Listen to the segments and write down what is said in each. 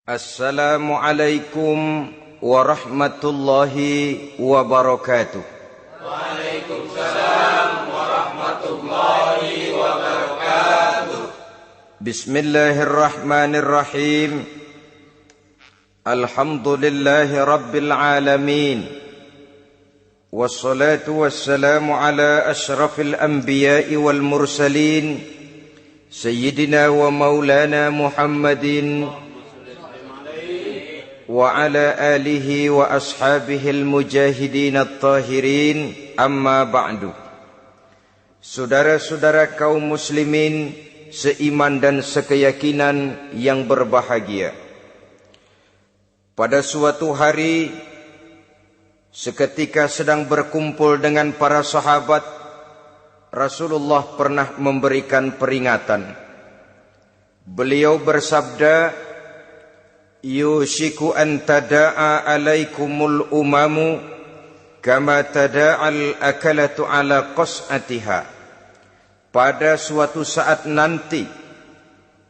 Assalamualaikum warahmatullahi wabarakatuh. Waalaikumsalam warahmatullahi wabarakatuh. Bismillahirrahmanirrahim. Alhamdulillahi rabbil alamin. Wassalatu wassalamu ala ashrafil anbiya'i wal mursalin, Sayyidina wa maulana Muhammadin wa ala alihi wa ashabihi al-mujahidin at-tahirin, amma ba'du. Saudara-saudara kaum muslimin seiman dan sekeyakinan yang berbahagia, pada suatu hari seketika sedang berkumpul dengan para sahabat, Rasulullah pernah memberikan peringatan. Beliau bersabda, yushiku an tada'a alaikumul umamu kama tada'al akalatu ala qas'atiha. Pada suatu saat nanti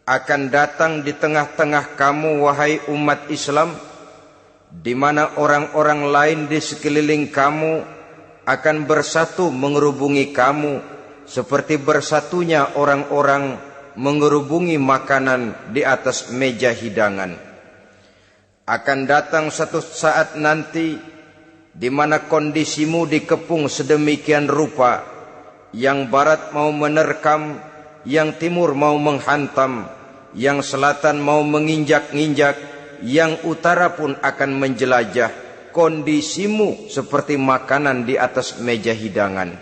akan datang di tengah-tengah kamu, wahai umat Islam, di mana orang-orang lain di sekeliling kamu akan bersatu mengerubungi kamu seperti bersatunya orang-orang mengerubungi makanan di atas meja hidangan. Akan datang satu saat nanti di mana kondisimu dikepung sedemikian rupa, yang barat mau menerkam, yang timur mau menghantam, yang selatan mau menginjak-injak, yang utara pun akan menjelajah. Kondisimu seperti makanan di atas meja hidangan.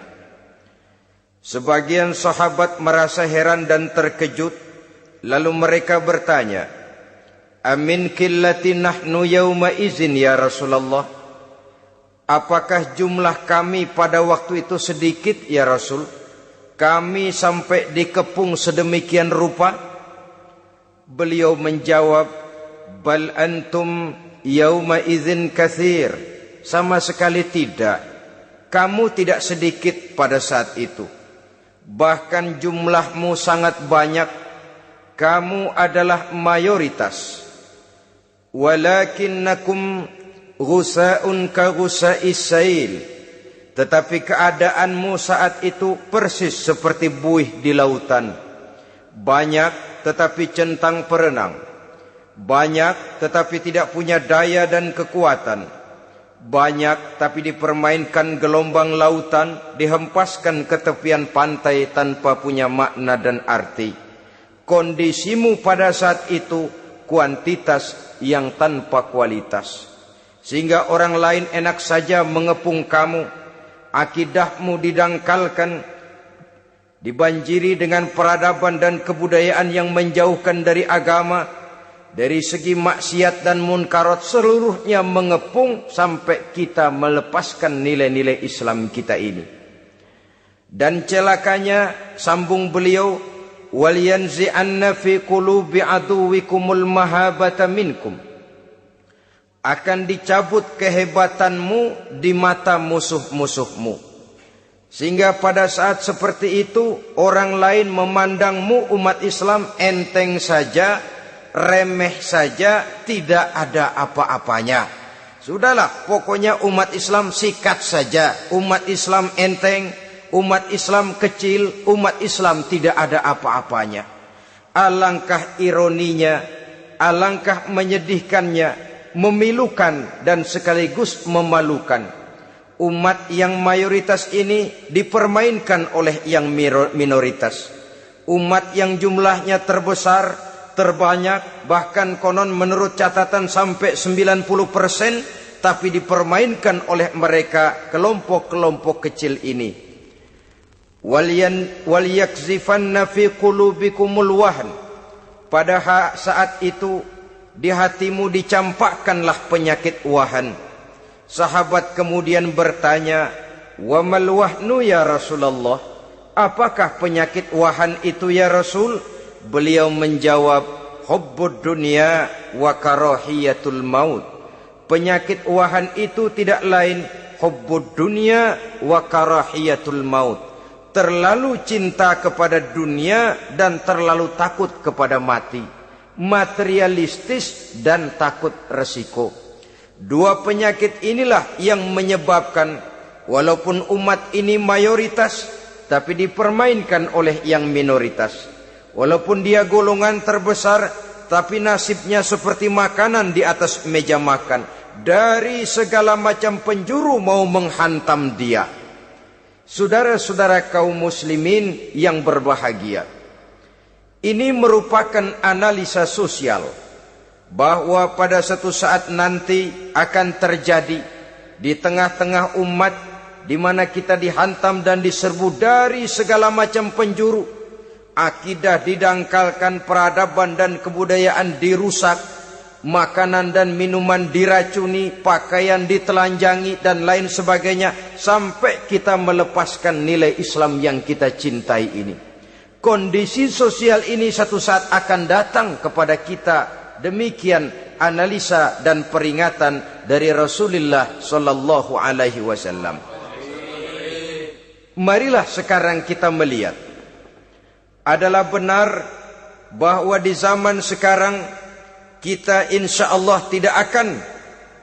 Sebagian sahabat merasa heran dan terkejut, lalu mereka bertanya, amin qillati nahnu yawma izin ya Rasulullah? Apakah jumlah kami pada waktu itu sedikit ya Rasul? Kami sampai dikepung sedemikian rupa? Beliau menjawab, bal antum yawma izin katsir. Sama sekali tidak. Kamu tidak sedikit pada saat itu. Bahkan jumlahmu sangat banyak. Kamu adalah mayoritas. Walakinnakum ghusa'un ka ghusa'is sail. Tetapi keadaanmu saat itu persis seperti buih di lautan. Banyak tetapi centang perenang. Banyak tetapi tidak punya daya dan kekuatan. Banyak tapi dipermainkan gelombang lautan, dihempaskan ke tepian pantai tanpa punya makna dan arti. Kondisimu pada saat itu kuantitas yang tanpa kualitas, sehingga orang lain enak saja mengepung kamu. Akidahmu didangkalkan, dibanjiri dengan peradaban dan kebudayaan yang menjauhkan dari agama. Dari segi maksiat dan munkarat seluruhnya mengepung sampai kita melepaskan nilai-nilai Islam kita ini. Dan celakanya, sambung beliau, waliyanzi'anna fi qulubi aduwikumul mahabata minkum. Akan dicabut kehebatanmu di mata musuh-musuhmu, sehingga pada saat seperti itu orang lain memandangmu umat Islam enteng saja, remeh saja, tidak ada apa-apanya. Sudahlah, pokoknya umat Islam sikat saja. Umat Islam enteng, umat Islam kecil, umat Islam tidak ada apa-apanya. Alangkah ironinya, alangkah menyedihkannya, memilukan dan sekaligus memalukan. Umat yang mayoritas ini dipermainkan oleh yang minoritas. Umat yang jumlahnya terbesar, terbanyak, bahkan konon menurut catatan sampai 90%, tapi dipermainkan oleh mereka kelompok-kelompok kecil ini. Waliyakzifanna fi qulubikumul wahn. Pada saat itu di hatimu dicampakkanlah penyakit wahan. Sahabat kemudian bertanya, wa mal wahnu ya Rasulullah? Apakah penyakit wahan itu ya Rasul? Beliau menjawab, hubbud dunya wa karahiyatul maut. Penyakit wahan itu tidak lain hubbud dunya wa karahiyatul maut. Terlalu cinta kepada dunia dan terlalu takut kepada mati. materialistis dan takut resiko. Dua penyakit inilah yang menyebabkan walaupun umat ini mayoritas, tapi dipermainkan oleh yang minoritas. Walaupun dia golongan terbesar, tapi nasibnya seperti makanan di atas meja makan. Dari segala macam penjuru mau menghantam dia. Saudara-saudara kaum muslimin yang berbahagia, ini merupakan analisa sosial bahwa pada satu saat nanti akan terjadi di tengah-tengah umat di mana kita dihantam dan diserbu dari segala macam penjuru. Akidah didangkalkan, peradaban dan kebudayaan dirusak, makanan dan minuman diracuni, pakaian ditelanjangi dan lain sebagainya, sampai kita melepaskan nilai Islam yang kita cintai ini. Kondisi sosial ini satu saat akan datang kepada kita. Demikian analisa dan peringatan dari Rasulullah sallallahu alaihi wasallam. Marilah sekarang kita melihat, adalah benar bahwa di zaman sekarang kita insya Allah tidak akan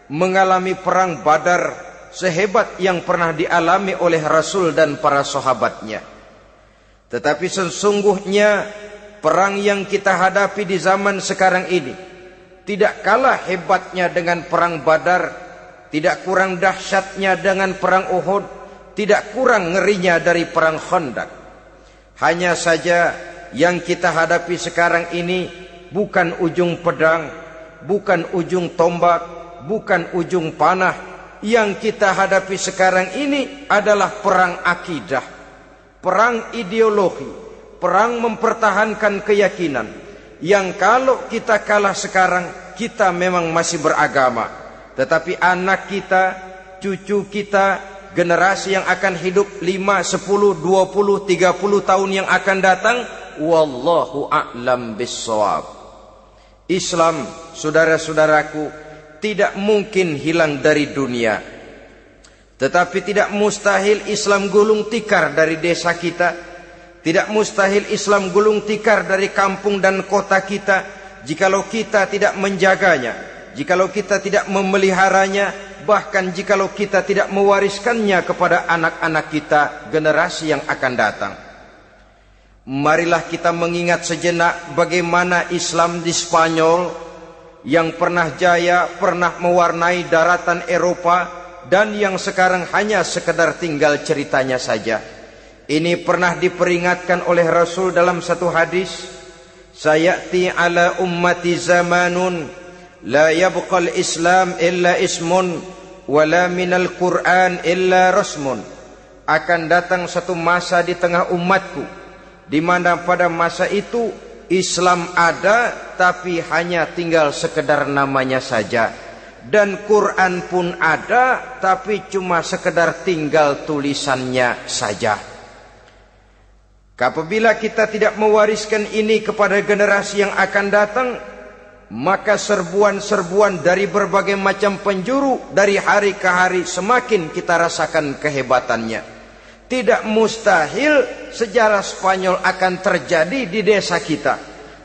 mengalami perang Badar sehebat yang pernah dialami oleh Rasul dan para sahabatnya. Tetapi sesungguhnya perang yang kita hadapi di zaman sekarang ini tidak kalah hebatnya dengan perang Badar, tidak kurang dahsyatnya dengan perang Uhud, tidak kurang ngerinya dari perang Khandaq. Hanya saja yang kita hadapi sekarang ini bukan ujung pedang, bukan ujung tombak, bukan ujung panah. Yang kita hadapi sekarang ini adalah perang akidah, perang ideologi, perang mempertahankan keyakinan. Yang kalau kita kalah sekarang, kita memang masih beragama. Tetapi anak kita, cucu kita, generasi yang akan hidup 5, 10, 20, 30 tahun yang akan datang, wallahu a'lam bissawab. Islam, saudara-saudaraku, tidak mungkin hilang dari dunia. Tetapi tidak mustahil Islam gulung tikar dari desa kita. Tidak mustahil Islam gulung tikar dari kampung dan kota kita, jikalau kita tidak menjaganya, jikalau kita tidak memeliharanya, bahkan jikalau kita tidak mewariskannya kepada anak-anak kita, generasi yang akan datang. Marilah kita mengingat sejenak bagaimana Islam di Spanyol yang pernah jaya, pernah mewarnai daratan Eropa, dan yang sekarang hanya sekedar tinggal ceritanya saja. Ini pernah diperingatkan oleh Rasul dalam satu hadis, sayati ala ummati zamanun la yabqal Islam illa ismun wala minal Quran illa rasmun. Akan datang satu masa di tengah umatku di mana pada masa itu Islam ada tapi hanya tinggal sekedar namanya saja, dan Quran pun ada tapi cuma sekedar tinggal tulisannya saja. Apabila kita tidak mewariskan ini kepada generasi yang akan datang, maka serbuan-serbuan dari berbagai macam penjuru dari hari ke hari semakin kita rasakan kehebatannya. Tidak mustahil sejarah Spanyol akan terjadi di desa kita,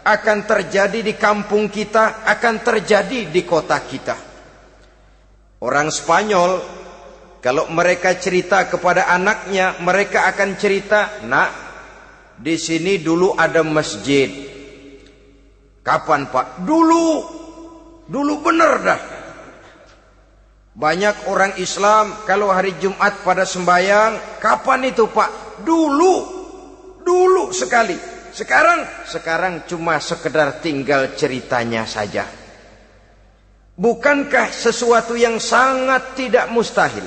akan terjadi di kampung kita, akan terjadi di kota kita. Orang Spanyol, kalau mereka cerita kepada anaknya, mereka akan cerita, nak, di sini dulu ada masjid. Kapan Pak? Dulu bener dah. Banyak orang Islam kalau hari Jumat pada sembahyang, kapan itu Pak? Dulu sekali. Sekarang cuma sekedar tinggal ceritanya saja. Bukankah sesuatu yang sangat tidak mustahil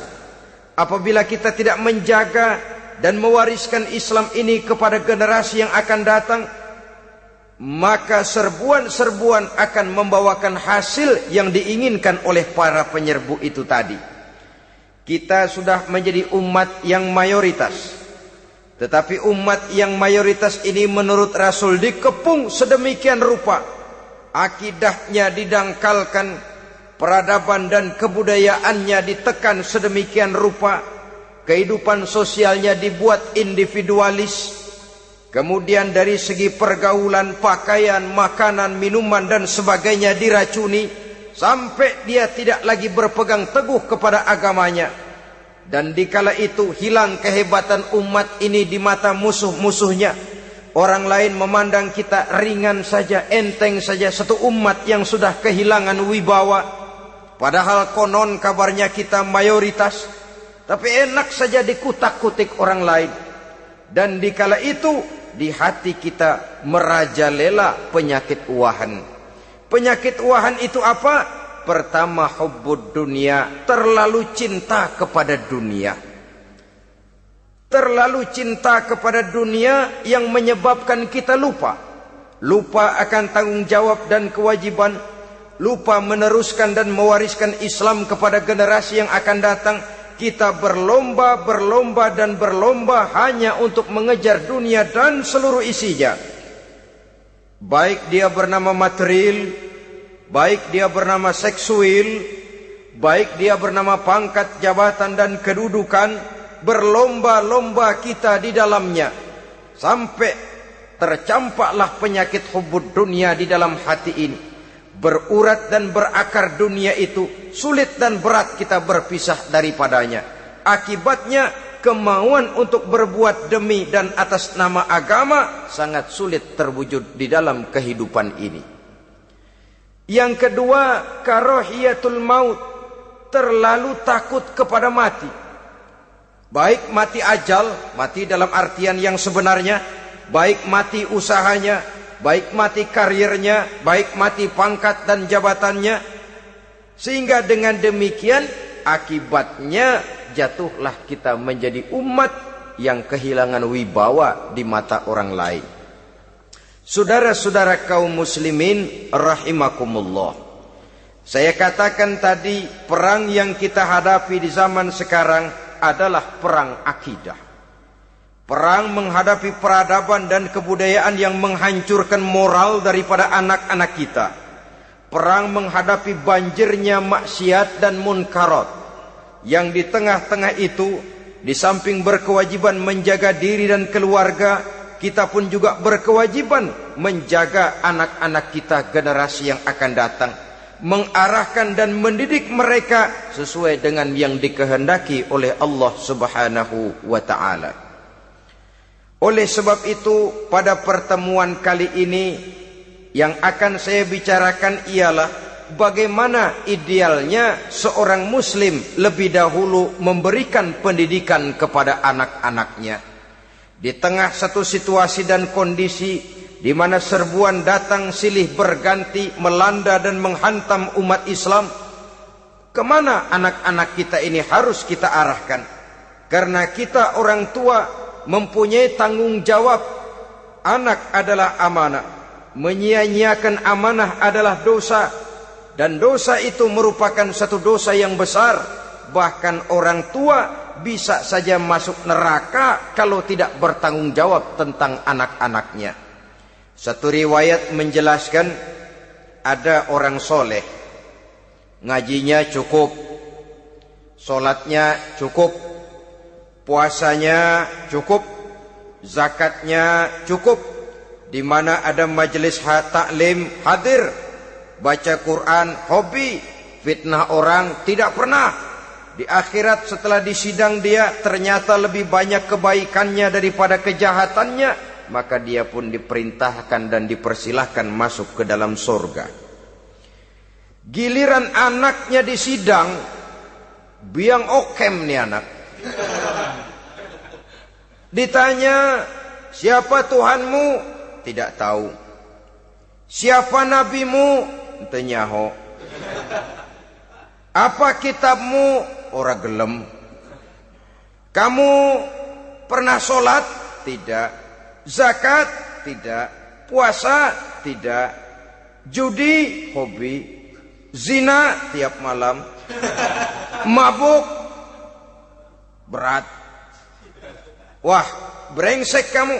apabila kita tidak menjaga dan mewariskan Islam ini kepada generasi yang akan datang, maka serbuan-serbuan akan membawakan hasil yang diinginkan oleh para penyerbu itu tadi. Kita sudah menjadi umat yang mayoritas, tetapi umat yang mayoritas ini menurut Rasul dikepung sedemikian rupa, akidahnya didangkalkan, peradaban dan kebudayaannya ditekan sedemikian rupa, kehidupan sosialnya dibuat individualis, Kemudian dari segi pergaulan, pakaian, makanan, minuman dan sebagainya diracuni, sampai dia tidak lagi berpegang teguh kepada agamanya. Dan dikala itu hilang kehebatan umat ini di mata musuh-musuhnya. Orang lain memandang kita ringan saja, enteng saja, satu umat yang sudah kehilangan wibawa. Padahal konon kabarnya kita mayoritas, tapi enak saja dikutak-kutik orang lain. Dan dikala itu di hati kita merajalela penyakit uahan. Penyakit uahan itu apa? Pertama, hubbud dunia, terlalu cinta kepada dunia. Terlalu cinta kepada dunia yang menyebabkan kita lupa. Lupa akan tanggung jawab dan kewajiban. Lupa meneruskan dan mewariskan Islam kepada generasi yang akan datang. Kita berlomba hanya untuk mengejar dunia dan seluruh isinya. Baik dia bernama material, baik dia bernama seksual, baik dia bernama pangkat, jabatan dan kedudukan, berlomba-lomba kita di dalamnya. Sampai tercampaklah penyakit hubbud dunia di dalam hati ini. Berurat dan berakar dunia itu, sulit dan berat kita berpisah daripadanya. Akibatnya kemauan untuk berbuat demi dan atas nama agama sangat sulit terwujud di dalam kehidupan ini. Yang kedua, karahiyatul maut, terlalu takut kepada mati. Baik mati ajal, mati dalam artian yang sebenarnya, baik mati usahanya, baik mati karirnya, baik mati pangkat dan jabatannya. Sehingga dengan demikian akibatnya jatuhlah kita menjadi umat yang kehilangan wibawa di mata orang lain. Saudara-saudara kaum muslimin rahimakumullah, saya katakan tadi, perang yang kita hadapi di zaman sekarang adalah perang akidah. Perang menghadapi peradaban dan kebudayaan yang menghancurkan moral daripada anak-anak kita. Perang menghadapi banjirnya maksiat dan munkarat. Yang di tengah-tengah itu, di samping berkewajiban menjaga diri dan keluarga, kita pun juga berkewajiban menjaga anak-anak kita, generasi yang akan datang. Mengarahkan dan mendidik mereka sesuai dengan yang dikehendaki oleh Allah Subhanahu wa ta'ala. Oleh sebab itu, pada pertemuan kali ini yang akan saya bicarakan ialah bagaimana idealnya seorang muslim lebih dahulu memberikan pendidikan kepada anak-anaknya. Di tengah satu situasi dan kondisi di mana serbuan datang silih berganti melanda dan menghantam umat Islam, kemana anak-anak kita ini harus kita arahkan? Karena kita orang tua mempunyai tanggung jawab. Anak adalah amanah. Menyia-nyiakan amanah adalah dosa. Dan dosa itu merupakan satu dosa yang besar. Bahkan orang tua bisa saja masuk neraka kalau tidak bertanggung jawab tentang anak-anaknya. Satu riwayat menjelaskan, ada orang soleh, ngajinya cukup, solatnya cukup, puasanya cukup, zakatnya cukup, di mana ada majelis taklim hadir, baca Quran hobi, fitnah orang tidak pernah. Di akhirat setelah disidang dia ternyata lebih banyak kebaikannya daripada kejahatannya, maka dia pun diperintahkan dan dipersilahkan masuk ke dalam surga. Giliran anaknya disidang, biang okem nih anak. Ditanya, siapa Tuhanmu? Tidak tahu. Siapa nabimu? Ente nyaho. Apa kitabmu? Ora gelem. Kamu pernah sholat? Tidak. Zakat? Tidak. Puasa? Tidak. Judi? Hobi. Zina? Tiap malam. Mabuk? Berat. Wah, brengsek kamu.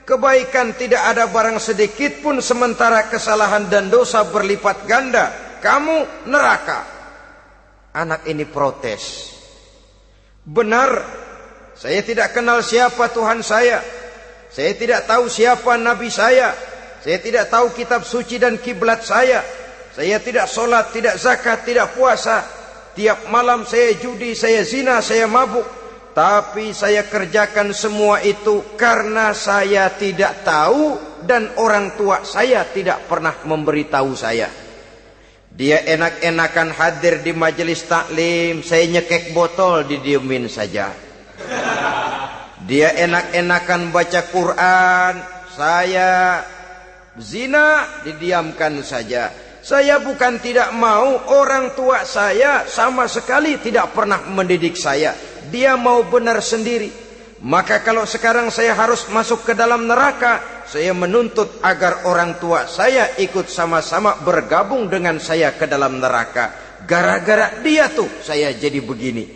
Kebaikan tidak ada barang sedikit pun, sementara kesalahan dan dosa berlipat ganda. Kamu neraka. Anak ini protes. Benar, saya tidak kenal siapa Tuhan saya. Saya tidak tahu siapa nabi saya. Saya tidak tahu kitab suci dan kiblat saya. Saya tidak sholat, tidak zakat, tidak puasa. Tiap malam saya judi, saya zina, saya mabuk. Tapi saya kerjakan semua itu karena saya tidak tahu dan orang tua saya tidak pernah memberitahu saya. Dia enak-enakan hadir di majelis taklim, saya nyekek botol, didiemin saja. Dia enak-enakan baca Quran, saya zina, didiamkan saja. Saya bukan tidak mau, orang tua saya sama sekali tidak pernah mendidik saya. Dia mau benar sendiri. Maka kalau sekarang saya harus masuk ke dalam neraka, saya menuntut agar orang tua saya ikut sama-sama bergabung dengan saya ke dalam neraka. Gara-gara dia tuh saya jadi begini.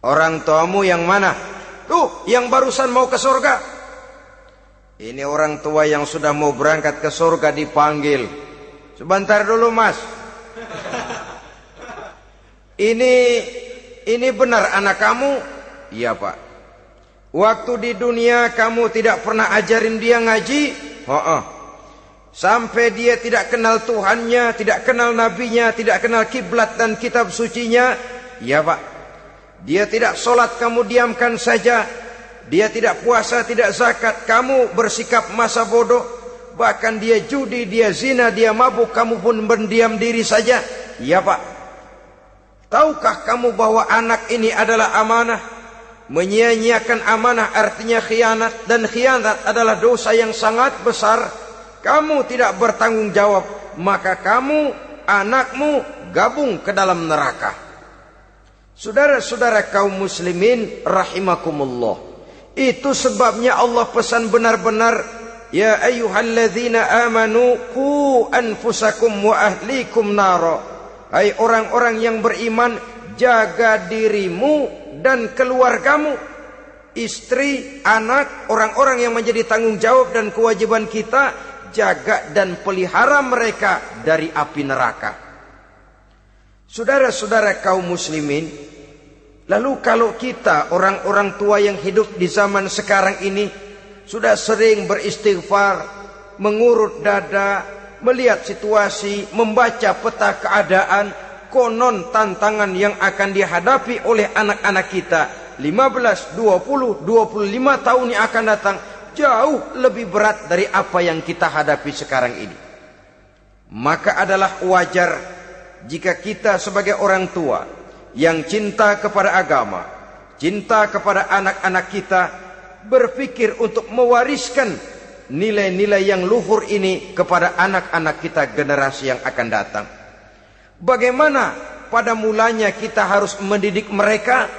Orang tuamu yang mana? Tuh, yang barusan mau ke surga. Ini orang tua yang sudah mau berangkat ke surga dipanggil. Sebentar dulu mas. Ini benar anak kamu? Iya pak. Waktu di dunia kamu tidak pernah ajarin dia ngaji? Sampai dia tidak kenal Tuhannya, tidak kenal nabinya, tidak kenal kiblat dan kitab sucinya? Iya pak. Dia tidak sholat, kamu diamkan saja. Dia tidak puasa, tidak zakat, kamu bersikap masa bodoh. Bahkan dia judi, dia zina, dia mabuk, kamu pun berdiam diri saja. Iya pak. Tahukah kamu bahwa anak ini adalah amanah? Menyia-nyiakan amanah artinya khianat, dan khianat adalah dosa yang sangat besar. Kamu tidak bertanggung jawab, maka kamu, anakmu gabung ke dalam neraka. Saudara-saudara kaum muslimin rahimakumullah. Itu sebabnya Allah pesan benar-benar, ya ayyuhalladzina amanu qu anfusakum wa ahlikum nara. Hai orang-orang yang beriman, jaga dirimu dan keluargamu, istri, anak, orang-orang yang menjadi tanggung jawab dan kewajiban kita, jaga dan pelihara mereka dari api neraka. Saudara-saudara kaum muslimin, lalu kalau kita orang-orang tua yang hidup di zaman sekarang ini sudah sering beristighfar, mengurut dada, melihat situasi, membaca peta keadaan, konon tantangan yang akan dihadapi oleh anak-anak kita 15, 20, 25 tahun yang akan datang jauh lebih berat dari apa yang kita hadapi sekarang ini. Maka adalah wajar jika kita sebagai orang tua yang cinta kepada agama, cinta kepada anak-anak kita, berpikir untuk mewariskan nilai-nilai yang luhur ini kepada anak-anak kita generasi yang akan datang. Bagaimana pada mulanya kita harus mendidik mereka?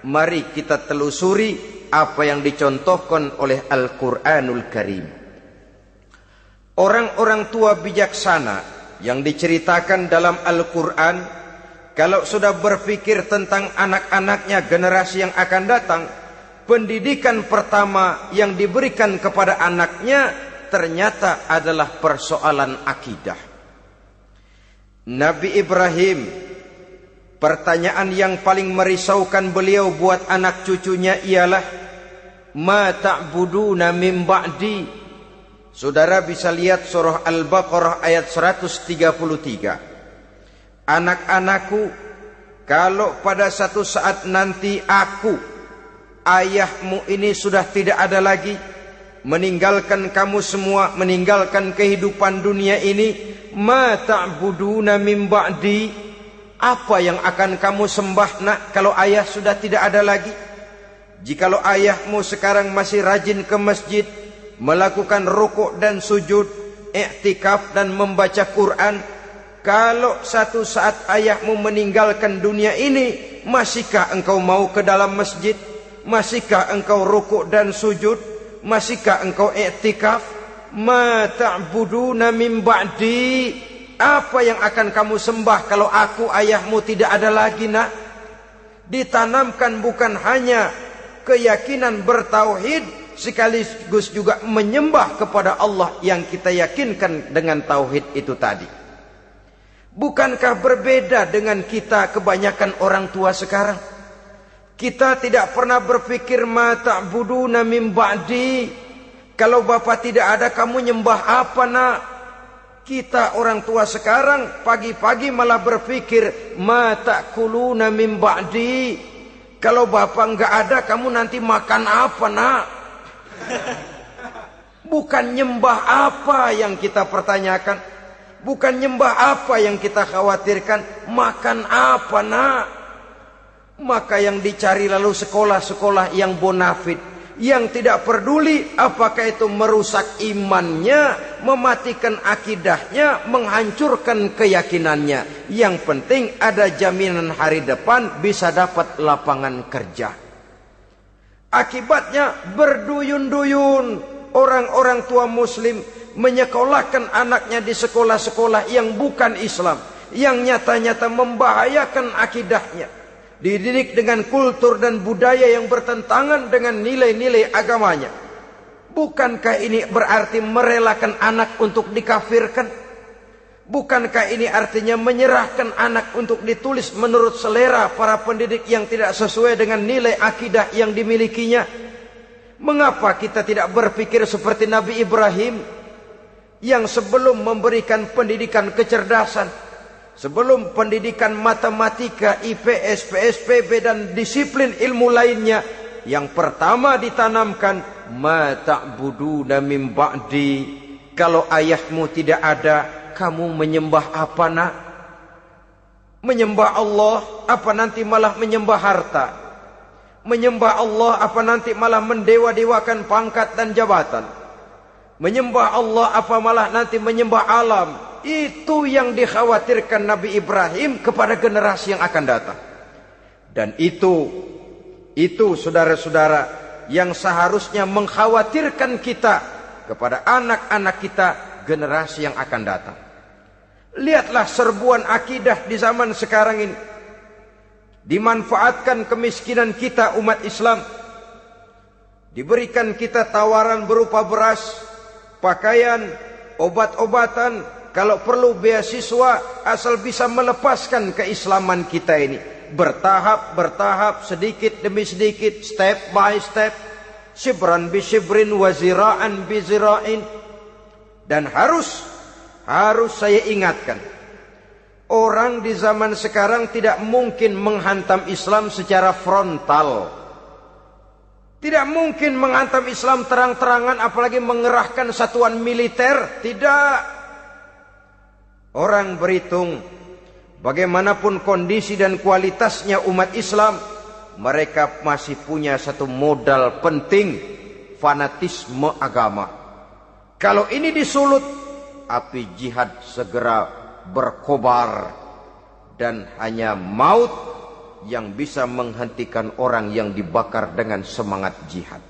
Mari kita telusuri apa yang dicontohkan oleh Al-Quranul Karim. Orang-orang tua bijaksana yang diceritakan dalam Al-Quran, kalau sudah berpikir tentang anak-anaknya generasi yang akan datang, pendidikan pertama yang diberikan kepada anaknya ternyata adalah persoalan akidah. Nabi Ibrahim, pertanyaan yang paling merisaukan beliau buat anak cucunya ialah, ma ta'buduna min ba'di. Saudara bisa lihat surah Al-Baqarah ayat 133. Anak-anakku, kalau pada satu saat nanti aku, ayahmu ini sudah tidak ada lagi, meninggalkan kamu semua, meninggalkan kehidupan dunia ini, ma ta'buduna min ba'di, apa yang akan kamu sembah nak kalau ayah sudah tidak ada lagi? Jikalau ayahmu sekarang masih rajin ke masjid, melakukan rukuk dan sujud, i'tikaf dan membaca Quran, kalau satu saat ayahmu meninggalkan dunia ini, masihkah engkau mau ke dalam masjid? Masihkah engkau rukuk dan sujud? Masihkah engkau i'tikaf? Ma ta'buduna min ba'di, apa yang akan kamu sembah kalau aku ayahmu tidak ada lagi nak? Ditanamkan bukan hanya keyakinan bertauhid, sekaligus juga menyembah kepada Allah yang kita yakinkan dengan tauhid itu tadi. Bukankah berbeda dengan kita kebanyakan orang tua sekarang? Kita tidak pernah berpikir ma ta'buduna min ba'di. Kalau bapak tidak ada, kamu nyembah apa nak? Kita orang tua sekarang pagi-pagi malah berpikir ma ta'kuluna min ba'di. Kalau bapak enggak ada, kamu nanti makan apa nak? Bukan nyembah apa yang kita pertanyakan, bukan nyembah apa yang kita khawatirkan, makan apa nak? Maka yang dicari lalu sekolah-sekolah yang bonafit, yang tidak peduli apakah itu merusak imannya, mematikan akidahnya, menghancurkan keyakinannya. Yang penting ada jaminan hari depan bisa dapat lapangan kerja. Akibatnya berduyun-duyun orang-orang tua muslim menyekolahkan anaknya di sekolah-sekolah yang bukan Islam, yang nyata-nyata membahayakan akidahnya. Dididik dengan kultur dan budaya yang bertentangan dengan nilai-nilai agamanya. Bukankah ini berarti merelakan anak untuk dikafirkan? Bukankah ini artinya menyerahkan anak untuk ditulis menurut selera para pendidik yang tidak sesuai dengan nilai akidah yang dimilikinya? Mengapa kita tidak berpikir seperti Nabi Ibrahim yang sebelum memberikan pendidikan kecerdasan, sebelum pendidikan matematika, IPS, PSPB dan disiplin ilmu lainnya, yang pertama ditanamkan ma ta'buduna min ba'di. Kalau ayahmu tidak ada, kamu menyembah apa nak? Menyembah Allah apa nanti malah menyembah harta? Menyembah Allah apa nanti malah mendewa-dewakan pangkat dan jabatan? Menyembah Allah apa malah nanti menyembah alam? Itu yang dikhawatirkan Nabi Ibrahim kepada generasi yang akan datang. Dan itu saudara-saudara yang seharusnya mengkhawatirkan kita kepada anak-anak kita, generasi yang akan datang. Lihatlah serbuan akidah di zaman sekarang ini. Dimanfaatkan kemiskinan kita umat Islam. Diberikan kita tawaran berupa beras, pakaian, obat-obatan, kalau perlu beasiswa, asal bisa melepaskan keislaman kita ini. Bertahap, sedikit demi sedikit, step by step, shibran bi shibrin wa zira'an bi zira'in. Dan harus saya ingatkan, orang di zaman sekarang tidak mungkin menghantam Islam secara frontal. Tidak mungkin menghantam Islam terang-terangan, apalagi mengerahkan satuan militer. Tidak. Orang berhitung bagaimanapun kondisi dan kualitasnya umat Islam, mereka masih punya satu modal penting, fanatisme agama. Kalau ini disulut, api jihad segera berkobar, dan hanya maut yang bisa menghentikan orang yang dibakar dengan semangat jihad.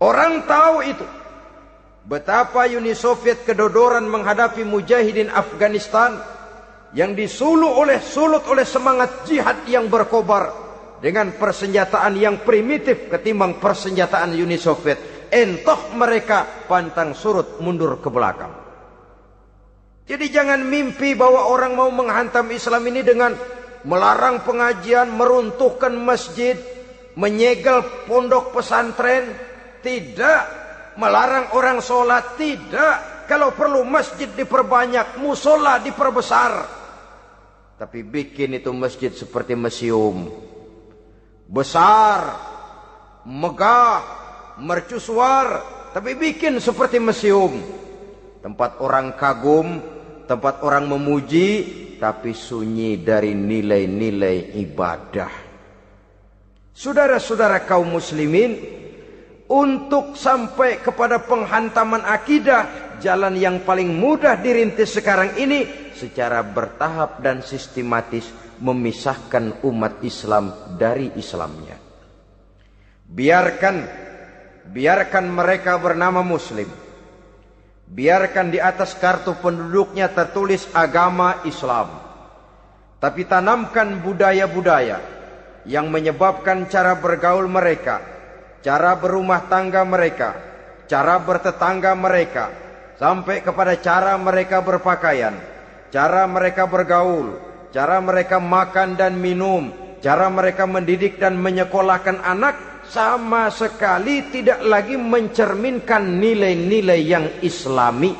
Orang tahu itu. Betapa Uni Soviet kedodoran menghadapi mujahidin Afghanistan yang disulut oleh semangat jihad yang berkobar dengan persenjataan yang primitif ketimbang persenjataan Uni Soviet. Entah mereka pantang surut mundur ke belakang. Jadi jangan mimpi bahwa orang mau menghantam Islam ini dengan melarang pengajian, meruntuhkan masjid, menyegel pondok pesantren. Tidak. Melarang orang sholat, tidak. Kalau perlu masjid diperbanyak, musola diperbesar. Tapi bikin itu masjid seperti museum, besar, megah, mercusuar, tapi bikin seperti museum. Tempat orang kagum, tempat orang memuji, tapi sunyi dari nilai-nilai ibadah. Saudara-saudara kaum muslimin, untuk sampai kepada penghantaman akidah, jalan yang paling mudah dirintis sekarang ini secara bertahap dan sistematis, memisahkan umat Islam dari Islamnya. Biarkan mereka bernama Muslim. Biarkan di atas kartu penduduknya tertulis agama Islam. Tapi tanamkan budaya-budaya yang menyebabkan cara bergaul mereka, cara berumah tangga mereka, cara bertetangga mereka, sampai kepada cara mereka berpakaian, cara mereka bergaul, cara mereka makan dan minum, cara mereka mendidik dan menyekolahkan anak sama sekali tidak lagi mencerminkan nilai-nilai yang islami.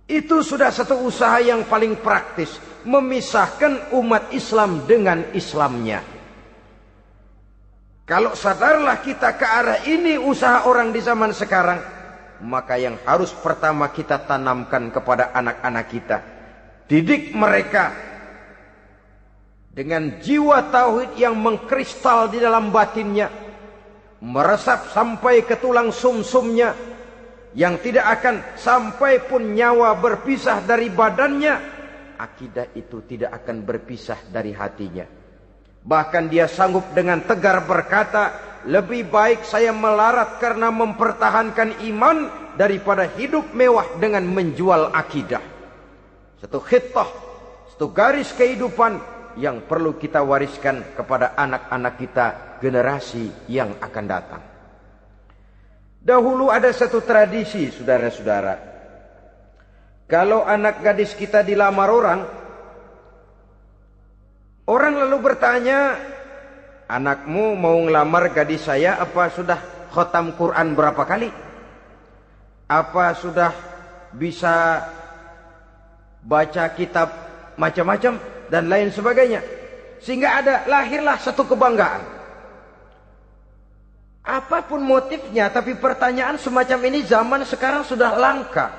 Itu sudah satu usaha yang paling praktis, memisahkan umat Islam dengan Islamnya. Kalau sadarlah kita ke arah ini usaha orang di zaman sekarang, maka yang harus pertama kita tanamkan kepada anak-anak kita, didik mereka dengan jiwa tauhid yang mengkristal di dalam batinnya, meresap sampai ke tulang sumsumnya, yang tidak akan sampai pun nyawa berpisah dari badannya, akidah itu tidak akan berpisah dari hatinya. Bahkan dia sanggup dengan tegar berkata, lebih baik saya melarat karena mempertahankan iman daripada hidup mewah dengan menjual akidah. Satu khittah, satu garis kehidupan yang perlu kita wariskan kepada anak-anak kita, generasi yang akan datang. Dahulu ada satu tradisi, saudara-saudara. Kalau anak gadis kita dilamar orang, orang lalu bertanya, anakmu mau ngelamar gadis saya, apa sudah khotam Quran berapa kali? Apa sudah bisa baca kitab macam-macam dan lain sebagainya? Sehingga lahirlah satu kebanggaan. Apapun motifnya, tapi pertanyaan semacam ini zaman sekarang sudah langka.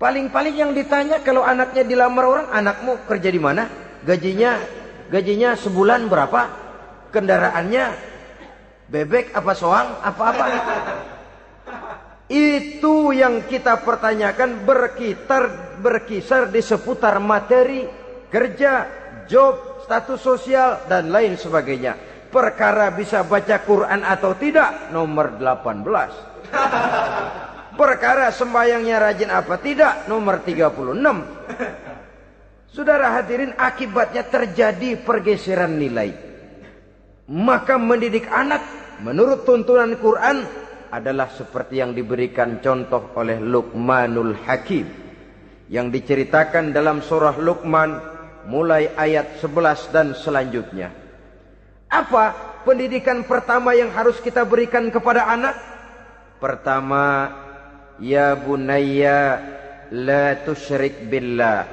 Paling-paling yang ditanya kalau anaknya dilamar orang, anakmu kerja di mana? Gajinya sebulan berapa? Kendaraannya bebek apa soang apa-apa? Itu yang kita pertanyakan, berkisar di seputar materi, kerja, job, status sosial dan lain sebagainya. Perkara bisa baca Quran atau tidak, nomor 18. Perkara sembahyangnya rajin apa tidak, nomor 36. Saudara hadirin, akibatnya terjadi pergeseran nilai. Maka mendidik anak menurut tuntunan Quran adalah seperti yang diberikan contoh oleh Luqmanul Hakim, yang diceritakan dalam surah Luqman mulai ayat 11 dan selanjutnya. Apa pendidikan pertama yang harus kita berikan kepada anak? Pertama, ya bunayya la tusyrik billah.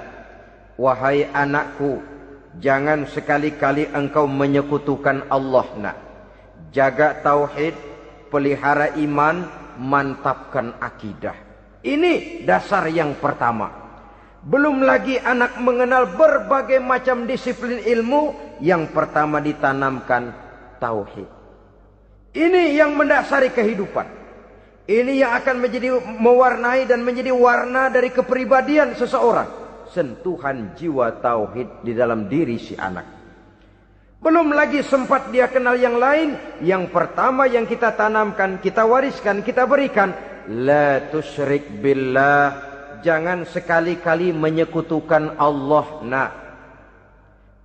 Wahai anakku, jangan sekali-kali engkau menyekutukan Allah nak. Jaga tauhid, pelihara iman, mantapkan akidah. Ini dasar yang pertama. Belum lagi anak mengenal berbagai macam disiplin ilmu, yang pertama ditanamkan tauhid. Ini yang mendasari kehidupan. Ini yang akan menjadi mewarnai dan menjadi warna dari kepribadian seseorang. Sentuhan jiwa tauhid di dalam diri si anak. Belum lagi sempat dia kenal yang lain. Yang pertama yang kita tanamkan, kita wariskan, kita berikan, la tusyrik billah. Jangan sekali-kali menyekutukan Allah nak.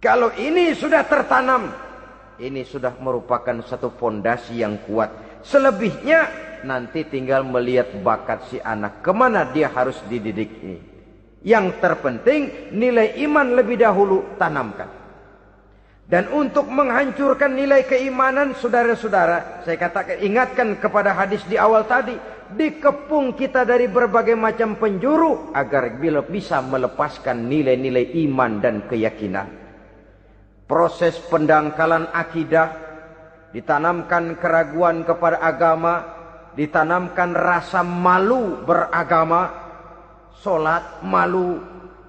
Kalau ini sudah tertanam, ini sudah merupakan satu fondasi yang kuat. Selebihnya nanti tinggal melihat bakat si anak, kemana dia harus dididik ini. Yang terpenting nilai iman lebih dahulu tanamkan. Dan untuk menghancurkan nilai keimanan, saudara-saudara, saya katakan, ingatkan kepada hadis di awal tadi, dikepung kita dari berbagai macam penjuru agar bila bisa melepaskan nilai-nilai iman dan keyakinan. Proses pendangkalan akidah, ditanamkan keraguan kepada agama, ditanamkan rasa malu beragama. Sholat malu,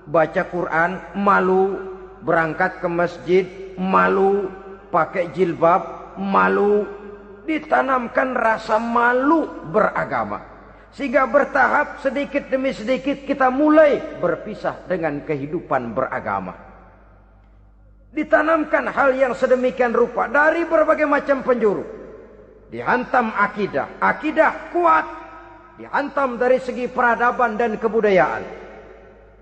baca Quran malu, berangkat ke masjid malu, pakai jilbab malu. Ditanamkan rasa malu beragama, sehingga bertahap sedikit demi sedikit kita mulai berpisah dengan kehidupan beragama. Ditanamkan hal yang sedemikian rupa dari berbagai macam penjuru. Dihantam akidah, akidah kuat. Dihantam dari segi peradaban dan kebudayaan.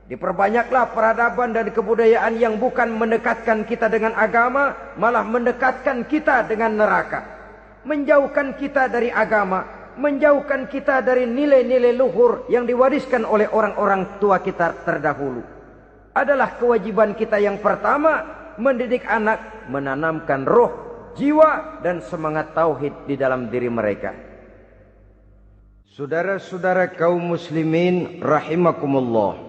Diperbanyaklah peradaban dan kebudayaan yang bukan mendekatkan kita dengan agama, malah mendekatkan kita dengan neraka. Menjauhkan kita dari agama, menjauhkan kita dari nilai-nilai luhur yang diwariskan oleh orang-orang tua kita terdahulu. Adalah kewajiban kita yang pertama mendidik anak, menanamkan roh, jiwa dan semangat tauhid di dalam diri mereka. Saudara-saudara kaum muslimin rahimakumullah.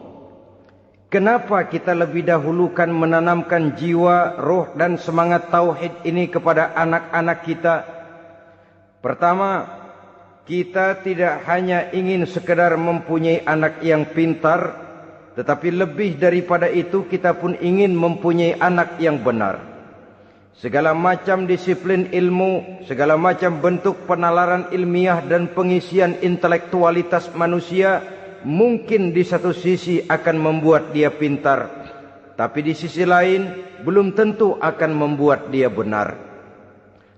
Kenapa kita lebih dahulukan menanamkan jiwa, roh dan semangat tauhid ini kepada anak-anak kita? Pertama, kita tidak hanya ingin sekedar mempunyai anak yang pintar, tetapi lebih daripada itu kita pun ingin mempunyai anak yang benar. Segala macam disiplin ilmu, segala macam bentuk penalaran ilmiah dan pengisian intelektualitas manusia mungkin di satu sisi akan membuat dia pintar, tapi di sisi lain belum tentu akan membuat dia benar.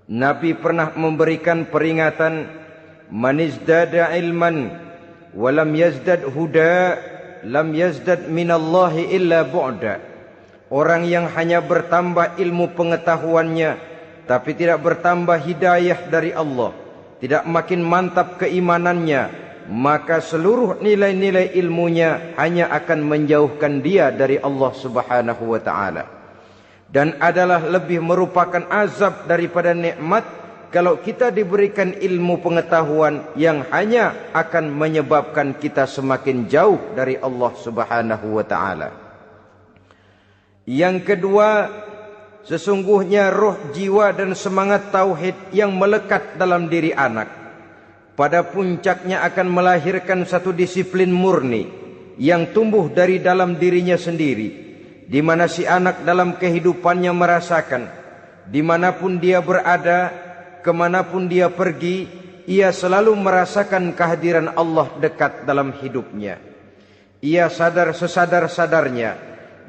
Nabi pernah memberikan peringatan, man izdada ilman walam yazdad huda lam yazdad minallahi illa bu'da. Orang yang hanya bertambah ilmu pengetahuannya tapi tidak bertambah hidayah dari Allah, tidak makin mantap keimanannya, maka seluruh nilai-nilai ilmunya hanya akan menjauhkan dia dari Allah Subhanahu wa taala. Dan adalah lebih merupakan azab daripada nikmat kalau kita diberikan ilmu pengetahuan yang hanya akan menyebabkan kita semakin jauh dari Allah Subhanahu wa taala. Yang kedua, sesungguhnya roh, jiwa dan semangat tauhid yang melekat dalam diri anak pada puncaknya akan melahirkan satu disiplin murni yang tumbuh dari dalam dirinya sendiri, di mana si anak dalam kehidupannya merasakan, dimanapun dia berada, kemanapun dia pergi, ia selalu merasakan kehadiran Allah dekat dalam hidupnya. Ia sadar sesadar-sadarnya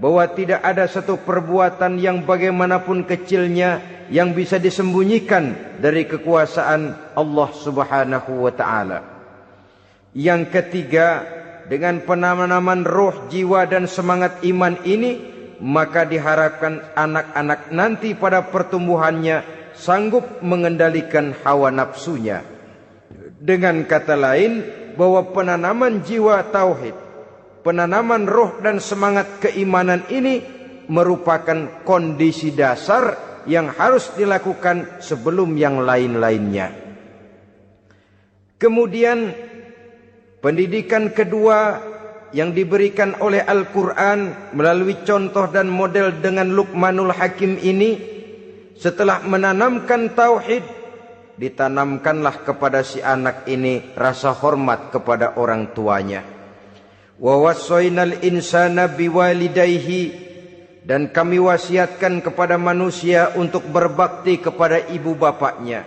bahwa tidak ada satu perbuatan yang bagaimanapun kecilnya yang bisa disembunyikan dari kekuasaan Allah Subhanahu wa taala. Yang ketiga, dengan penanaman roh, jiwa dan semangat iman ini, maka diharapkan anak-anak nanti pada pertumbuhannya sanggup mengendalikan hawa nafsunya. Dengan kata lain, bahwa penanaman jiwa tauhid, penanaman roh dan semangat keimanan ini merupakan kondisi dasar yang harus dilakukan sebelum yang lain-lainnya. Kemudian pendidikan kedua yang diberikan oleh Al-Quran melalui contoh dan model dengan Luqmanul Hakim ini, setelah menanamkan tauhid, ditanamkanlah kepada si anak ini rasa hormat kepada orang tuanya. Wa wassaynal insana biwalidayhi, dan kami wasiatkan kepada manusia untuk berbakti kepada ibu bapaknya.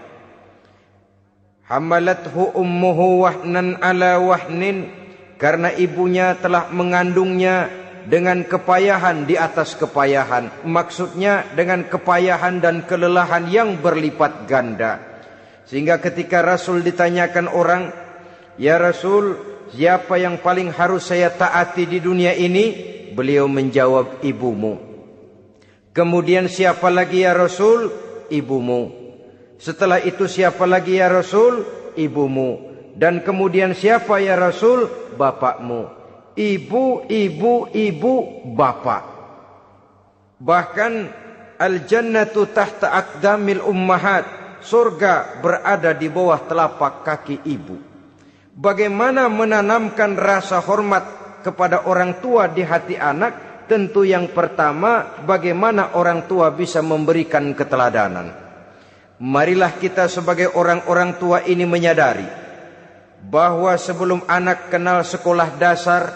Hamalathu ummuhu wahnan ala wahnin, karena ibunya telah mengandungnya dengan kepayahan di atas kepayahan. Maksudnya dengan kepayahan dan kelelahan yang berlipat ganda. Sehingga ketika Rasul ditanyakan orang, "Ya Rasul, siapa yang paling harus saya taati di dunia ini?" Beliau menjawab, "Ibumu." Kemudian, "Siapa lagi ya Rasul?" "Ibumu." Setelah itu, "Siapa lagi ya Rasul?" "Ibumu." Dan kemudian, "Siapa ya Rasul?" "Bapakmu." Ibu, ibu, ibu, bapak. Bahkan al-jannatu tahta aqdamil ummahat, surga berada di bawah telapak kaki ibu. Bagaimana menanamkan rasa hormat kepada orang tua di hati anak? Tentu yang pertama, bagaimana orang tua bisa memberikan keteladanan. Marilah kita sebagai orang-orang tua ini menyadari bahwa sebelum anak kenal sekolah dasar,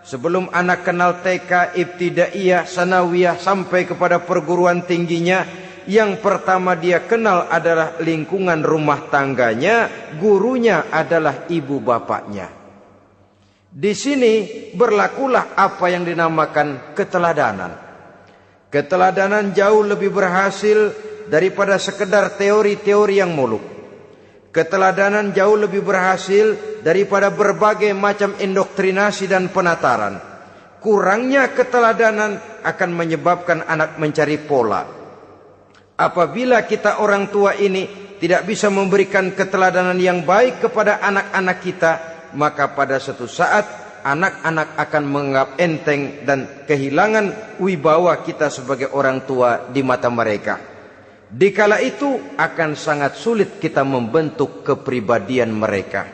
sebelum anak kenal TK, ibtidaiyah, sanawiyah sampai kepada perguruan tingginya, yang pertama dia kenal adalah lingkungan rumah tangganya, gurunya adalah ibu bapaknya. Di sini berlakulah apa yang dinamakan keteladanan. Keteladanan jauh lebih berhasil daripada sekedar teori-teori yang muluk. Keteladanan jauh lebih berhasil daripada berbagai macam indoktrinasi dan penataran. Kurangnya keteladanan akan menyebabkan anak mencari pola. Apabila kita orang tua ini tidak bisa memberikan keteladanan yang baik kepada anak-anak kita, maka pada suatu saat anak-anak akan menganggap enteng dan kehilangan wibawa kita sebagai orang tua di mata mereka. Dikala itu akan sangat sulit kita membentuk kepribadian mereka.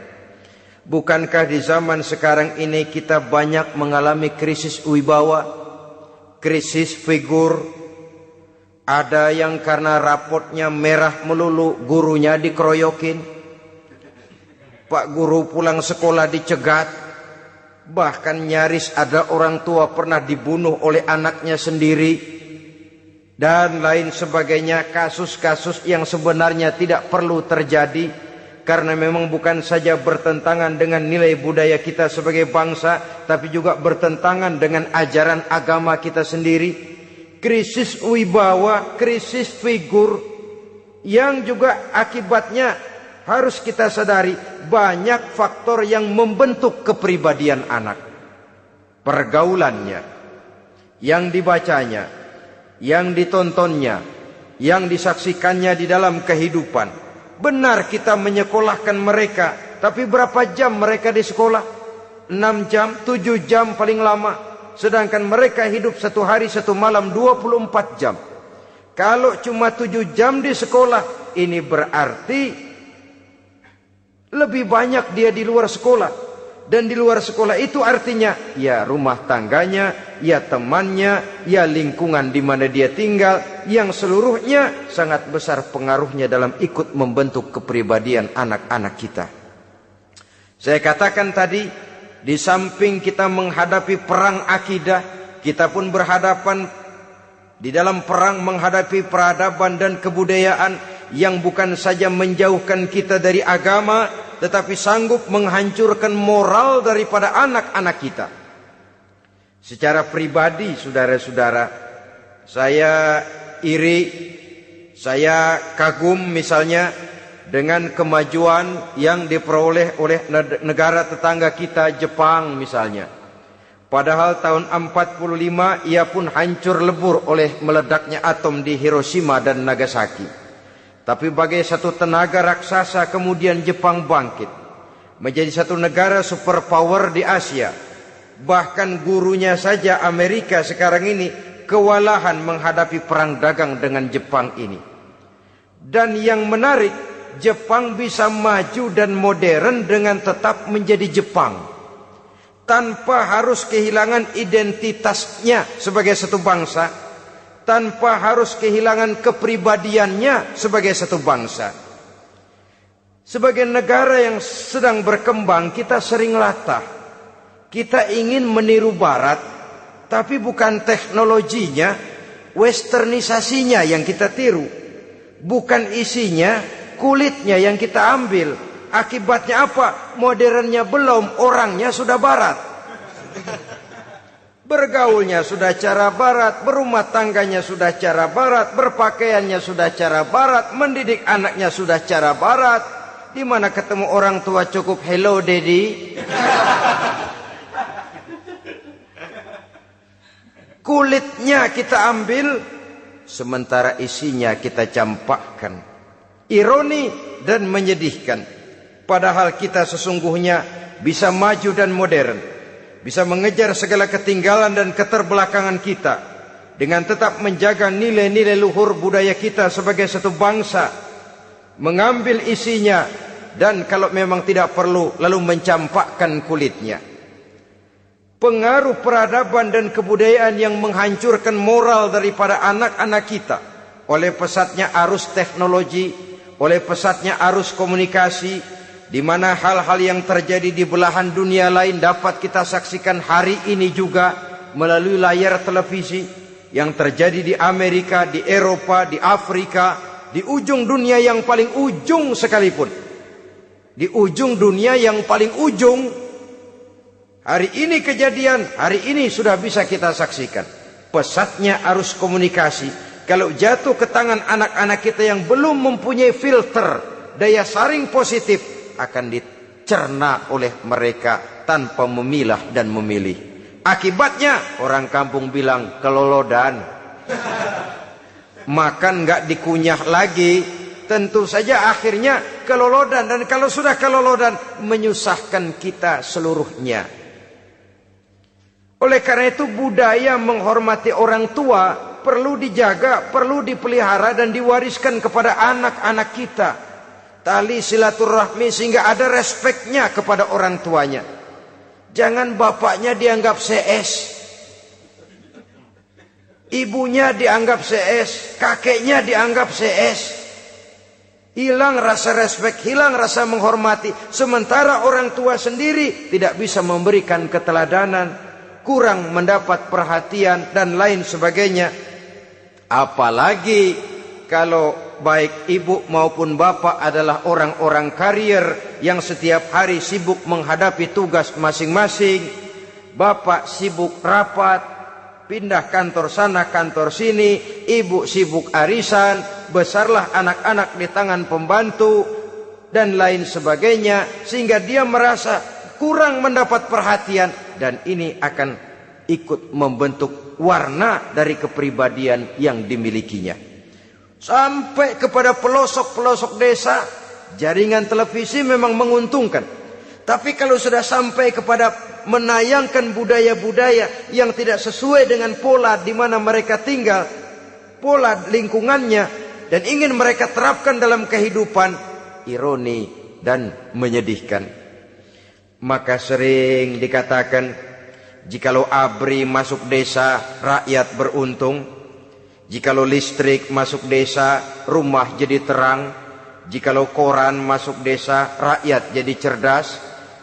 Bukankah di zaman sekarang ini kita banyak mengalami krisis wibawa, krisis figur? Ada yang karena rapotnya merah melulu gurunya dikeroyokin, Pak guru pulang sekolah dicegat, bahkan nyaris ada orang tua pernah dibunuh oleh anaknya sendiri, dan lain sebagainya. Kasus-kasus yang sebenarnya tidak perlu terjadi, karena memang bukan saja bertentangan dengan nilai budaya kita sebagai bangsa, tapi juga bertentangan dengan ajaran agama kita sendiri. Krisis wibawa, krisis figur, yang juga akibatnya harus kita sadari banyak faktor yang membentuk kepribadian anak. Pergaulannya, yang dibacanya, yang ditontonnya, yang disaksikannya di dalam kehidupan. Benar kita menyekolahkan mereka, tapi berapa jam mereka di sekolah? 6 jam, 7 jam paling lama. Sedangkan mereka hidup 1 hari 1 malam 24 jam. Kalau cuma 7 jam di sekolah, ini berarti lebih banyak dia di luar sekolah. Dan di luar sekolah itu artinya ya rumah tangganya, ya temannya, ya lingkungan di mana dia tinggal, yang seluruhnya sangat besar pengaruhnya dalam ikut membentuk kepribadian anak-anak kita. Saya katakan tadi, di samping kita menghadapi perang akidah, kita pun berhadapan di dalam perang menghadapi peradaban dan kebudayaan yang bukan saja menjauhkan kita dari agama, tetapi sanggup menghancurkan moral daripada anak-anak kita. Secara pribadi, saudara-saudara, saya iri, saya kagum misalnya dengan kemajuan yang diperoleh oleh negara tetangga kita, Jepang misalnya. Padahal tahun 45 ia pun hancur lebur oleh meledaknya atom di Hiroshima dan Nagasaki. Tapi bagai satu tenaga raksasa kemudian Jepang bangkit menjadi satu negara superpower di Asia. Bahkan gurunya saja Amerika sekarang ini kewalahan menghadapi perang dagang dengan Jepang ini. Dan yang menarik, Jepang bisa maju dan modern dengan tetap menjadi Jepang, tanpa harus kehilangan identitasnya sebagai satu bangsa, tanpa harus kehilangan kepribadiannya sebagai satu bangsa. Sebagai negara yang sedang berkembang, kita sering latah. Kita ingin meniru Barat, tapi bukan teknologinya, westernisasinya yang kita tiru. Bukan isinya, kulitnya yang kita ambil. Akibatnya apa? Modernnya belum, orangnya sudah Barat. Bergaulnya sudah cara Barat, berumah tangganya sudah cara Barat, berpakaiannya sudah cara Barat, mendidik anaknya sudah cara Barat. Di mana ketemu orang tua cukup hello daddy. Kulitnya kita ambil, sementara isinya kita campakkan. Ironi dan menyedihkan. Padahal kita sesungguhnya bisa maju dan modern, bisa mengejar segala ketinggalan dan keterbelakangan kita, dengan tetap menjaga nilai-nilai luhur budaya kita sebagai satu bangsa, mengambil isinya, dan kalau memang tidak perlu, lalu mencampakkan kulitnya. Pengaruh peradaban dan kebudayaan yang menghancurkan moral daripada anak-anak kita oleh pesatnya arus teknologi, oleh pesatnya arus komunikasi, di mana hal-hal yang terjadi di belahan dunia lain dapat kita saksikan hari ini juga melalui layar televisi, yang terjadi di Amerika, di Eropa, di Afrika, di ujung dunia yang paling ujung sekalipun. Di ujung dunia yang paling ujung, hari ini kejadian, hari ini sudah bisa kita saksikan. Pesatnya arus komunikasi, kalau jatuh ke tangan anak-anak kita yang belum mempunyai filter, daya saring positif, akan dicerna oleh mereka tanpa memilah dan memilih. Akibatnya orang kampung bilang kelolodan. Makan nggak dikunyah lagi. Tentu saja akhirnya kelolodan, dan kalau sudah kelolodan menyusahkan kita seluruhnya. Oleh karena itu budaya menghormati orang tua perlu dijaga, perlu dipelihara dan diwariskan kepada anak-anak kita. Tali silaturahmi sehingga ada respeknya kepada orang tuanya. Jangan bapaknya dianggap CS, ibunya dianggap CS, kakeknya dianggap CS. Hilang rasa respek, hilang rasa menghormati. Sementara orang tua sendiri tidak bisa memberikan keteladanan, kurang mendapat perhatian dan lain sebagainya. Apalagi kalau baik ibu maupun bapak adalah orang-orang karier yang setiap hari sibuk menghadapi tugas masing-masing. Bapak sibuk rapat, pindah kantor sana kantor sini, ibu sibuk arisan, besarlah anak-anak di tangan pembantu dan lain sebagainya, sehingga dia merasa kurang mendapat perhatian, dan ini akan ikut membentuk warna dari kepribadian yang dimilikinya. Sampai kepada pelosok-pelosok desa, jaringan televisi memang menguntungkan. Tapi kalau sudah sampai kepada menayangkan budaya-budaya yang tidak sesuai dengan pola di mana mereka tinggal, pola lingkungannya, dan ingin mereka terapkan dalam kehidupan, ironi dan menyedihkan. Maka sering dikatakan, jikalau ABRI masuk desa, rakyat beruntung. Jikalau listrik masuk desa, rumah jadi terang. Jikalau koran masuk desa, rakyat jadi cerdas.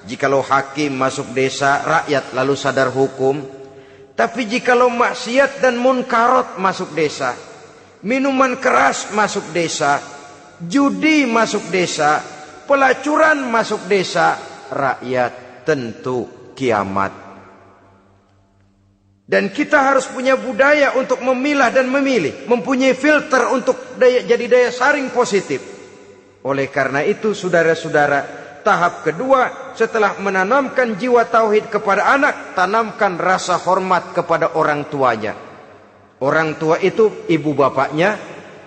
Jikalau hakim masuk desa, rakyat lalu sadar hukum. Tapi jikalau maksiat dan munkarat masuk desa, minuman keras masuk desa, judi masuk desa, pelacuran masuk desa, rakyat tentu kiamat. Dan kita harus punya budaya untuk memilah dan memilih, mempunyai filter untuk jadi daya saring positif. Oleh karena itu saudara-saudara, tahap kedua setelah menanamkan jiwa tauhid kepada anak, tanamkan rasa hormat kepada orang tuanya. Orang tua itu ibu bapaknya,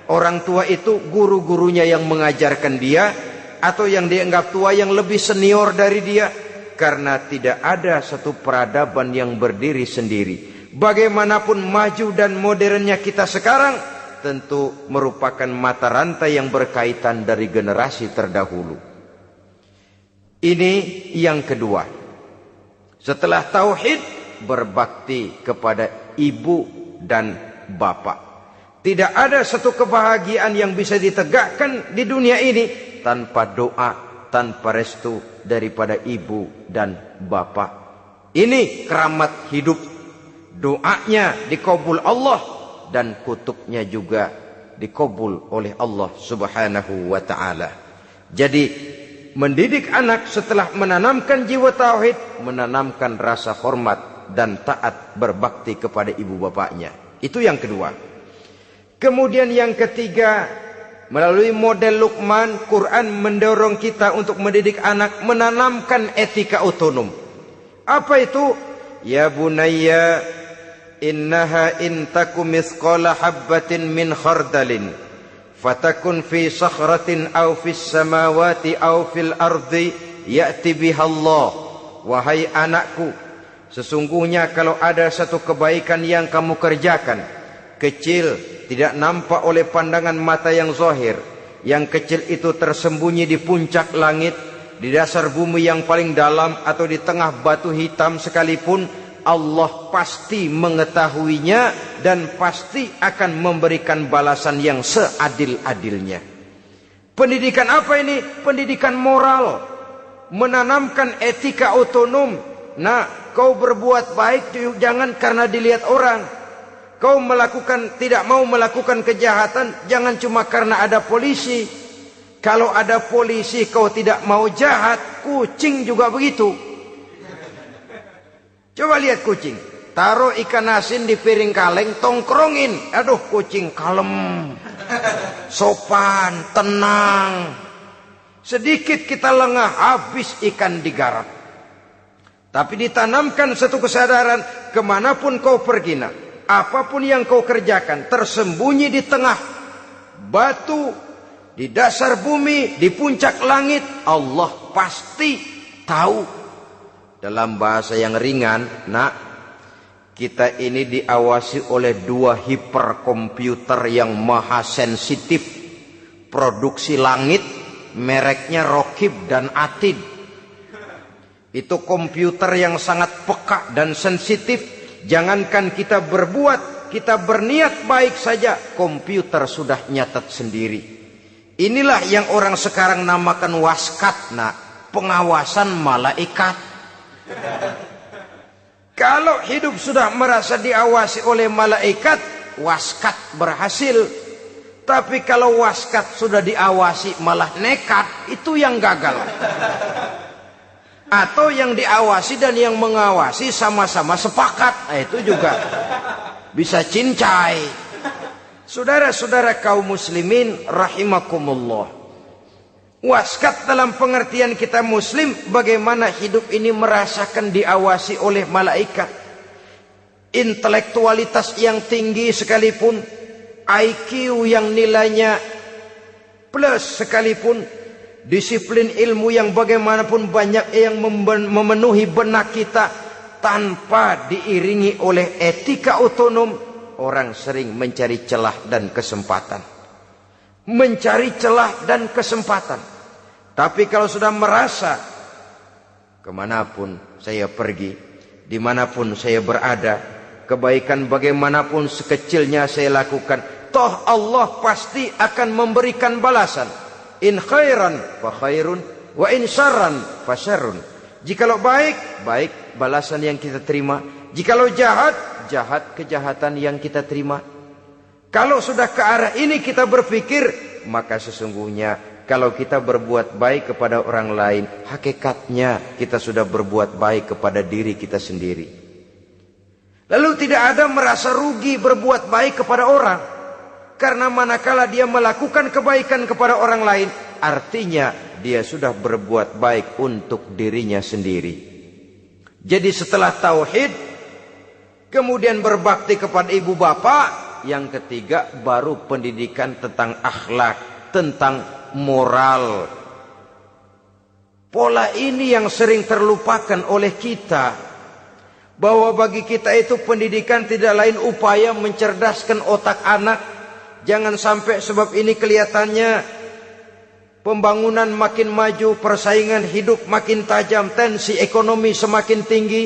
orang tua itu guru-gurunya yang mengajarkan dia, atau yang dianggap tua yang lebih senior dari dia. Karena tidak ada satu peradaban yang berdiri sendiri. Bagaimanapun maju dan modernnya kita sekarang, tentu merupakan mata rantai yang berkaitan dari generasi terdahulu. Ini yang kedua. Setelah tauhid, berbakti kepada ibu dan bapak. Tidak ada satu kebahagiaan yang bisa ditegakkan di dunia ini tanpa doa, tanpa restu daripada ibu dan bapak. Ini keramat hidup. Doanya dikabul Allah dan kutuknya juga dikabul oleh Allah Subhanahu wa taala. Jadi mendidik anak setelah menanamkan jiwa tauhid, menanamkan rasa hormat dan taat berbakti kepada ibu bapaknya. Itu yang kedua. Kemudian yang ketiga, melalui model Luqman, Quran mendorong kita untuk mendidik anak, menanamkan etika otonom. Apa itu? Ya bunayya, innaha in takum mithqala habbatin min khardalin fatakun fi sakhratin aw fis samawati aw fil ardi ya'ti biha Allah. Wahai anakku, sesungguhnya kalau ada satu kebaikan yang kamu kerjakan, kecil, tidak nampak oleh pandangan mata yang zahir, yang kecil itu tersembunyi di puncak langit, di dasar bumi yang paling dalam, atau di tengah batu hitam sekalipun, Allah pasti mengetahuinya dan pasti akan memberikan balasan yang seadil-adilnya. Pendidikan apa ini? Pendidikan moral, menanamkan etika otonom. Nah, kau berbuat baik jangan karena dilihat orang. Kau tidak mau melakukan kejahatan jangan cuma karena ada polisi. Kalau ada polisi kau tidak mau jahat, kucing juga begitu. Coba lihat kucing, taruh ikan asin di piring kaleng, tongkrongin. Aduh, kucing kalem, sopan, tenang. Sedikit kita lengah, habis ikan digarap. Tapi ditanamkan satu kesadaran, kemanapun kau pergi, apapun yang kau kerjakan, tersembunyi di tengah batu, di dasar bumi, di puncak langit, Allah pasti tahu. Dalam bahasa yang ringan, kita ini diawasi oleh 2 hiperkomputer yang maha sensitif. Produksi langit, mereknya Rokib dan Atid. Itu komputer yang sangat peka dan sensitif. Jangankan kita berbuat, kita berniat baik saja, komputer sudah nyatat sendiri. Inilah yang orang sekarang namakan waskat, pengawasan malaikat. Kalau hidup sudah merasa diawasi oleh malaikat, waskat berhasil. Tapi kalau waskat sudah diawasi malah nekat, itu yang gagal. Atau yang diawasi dan yang mengawasi sama-sama sepakat, itu juga bisa cincai. Saudara-saudara kaum muslimin rahimakumullah. Waskat dalam pengertian kita muslim, bagaimana hidup ini merasakan diawasi oleh malaikat. Intelektualitas yang tinggi sekalipun, IQ yang nilainya plus sekalipun, disiplin ilmu yang bagaimanapun banyak yang memenuhi benak kita, tanpa diiringi oleh etika otonom, orang sering mencari celah dan kesempatan. Mencari celah dan kesempatan. Tapi kalau sudah merasa, kemanapun saya pergi, dimanapun saya berada, kebaikan bagaimanapun sekecilnya saya lakukan, toh Allah pasti akan memberikan balasan. In khairan fa khairun, wa in syarran fa syarrun. Jikalau baik, baik balasan yang kita terima. Jikalau jahat, jahat kejahatan yang kita terima. Kalau sudah ke arah ini kita berpikir, maka sesungguhnya kalau kita berbuat baik kepada orang lain, hakikatnya kita sudah berbuat baik kepada diri kita sendiri. Lalu tidak ada merasa rugi berbuat baik kepada orang. Karena manakala dia melakukan kebaikan kepada orang lain, artinya dia sudah berbuat baik untuk dirinya sendiri. Jadi setelah tauhid, kemudian berbakti kepada ibu bapak, yang ketiga baru pendidikan tentang akhlak, tentang moral. Pola ini yang sering terlupakan oleh kita, bahwa bagi kita itu pendidikan tidak lain upaya mencerdaskan otak anak. Jangan sampai sebab ini kelihatannya pembangunan makin maju, persaingan hidup makin tajam, tensi ekonomi semakin tinggi,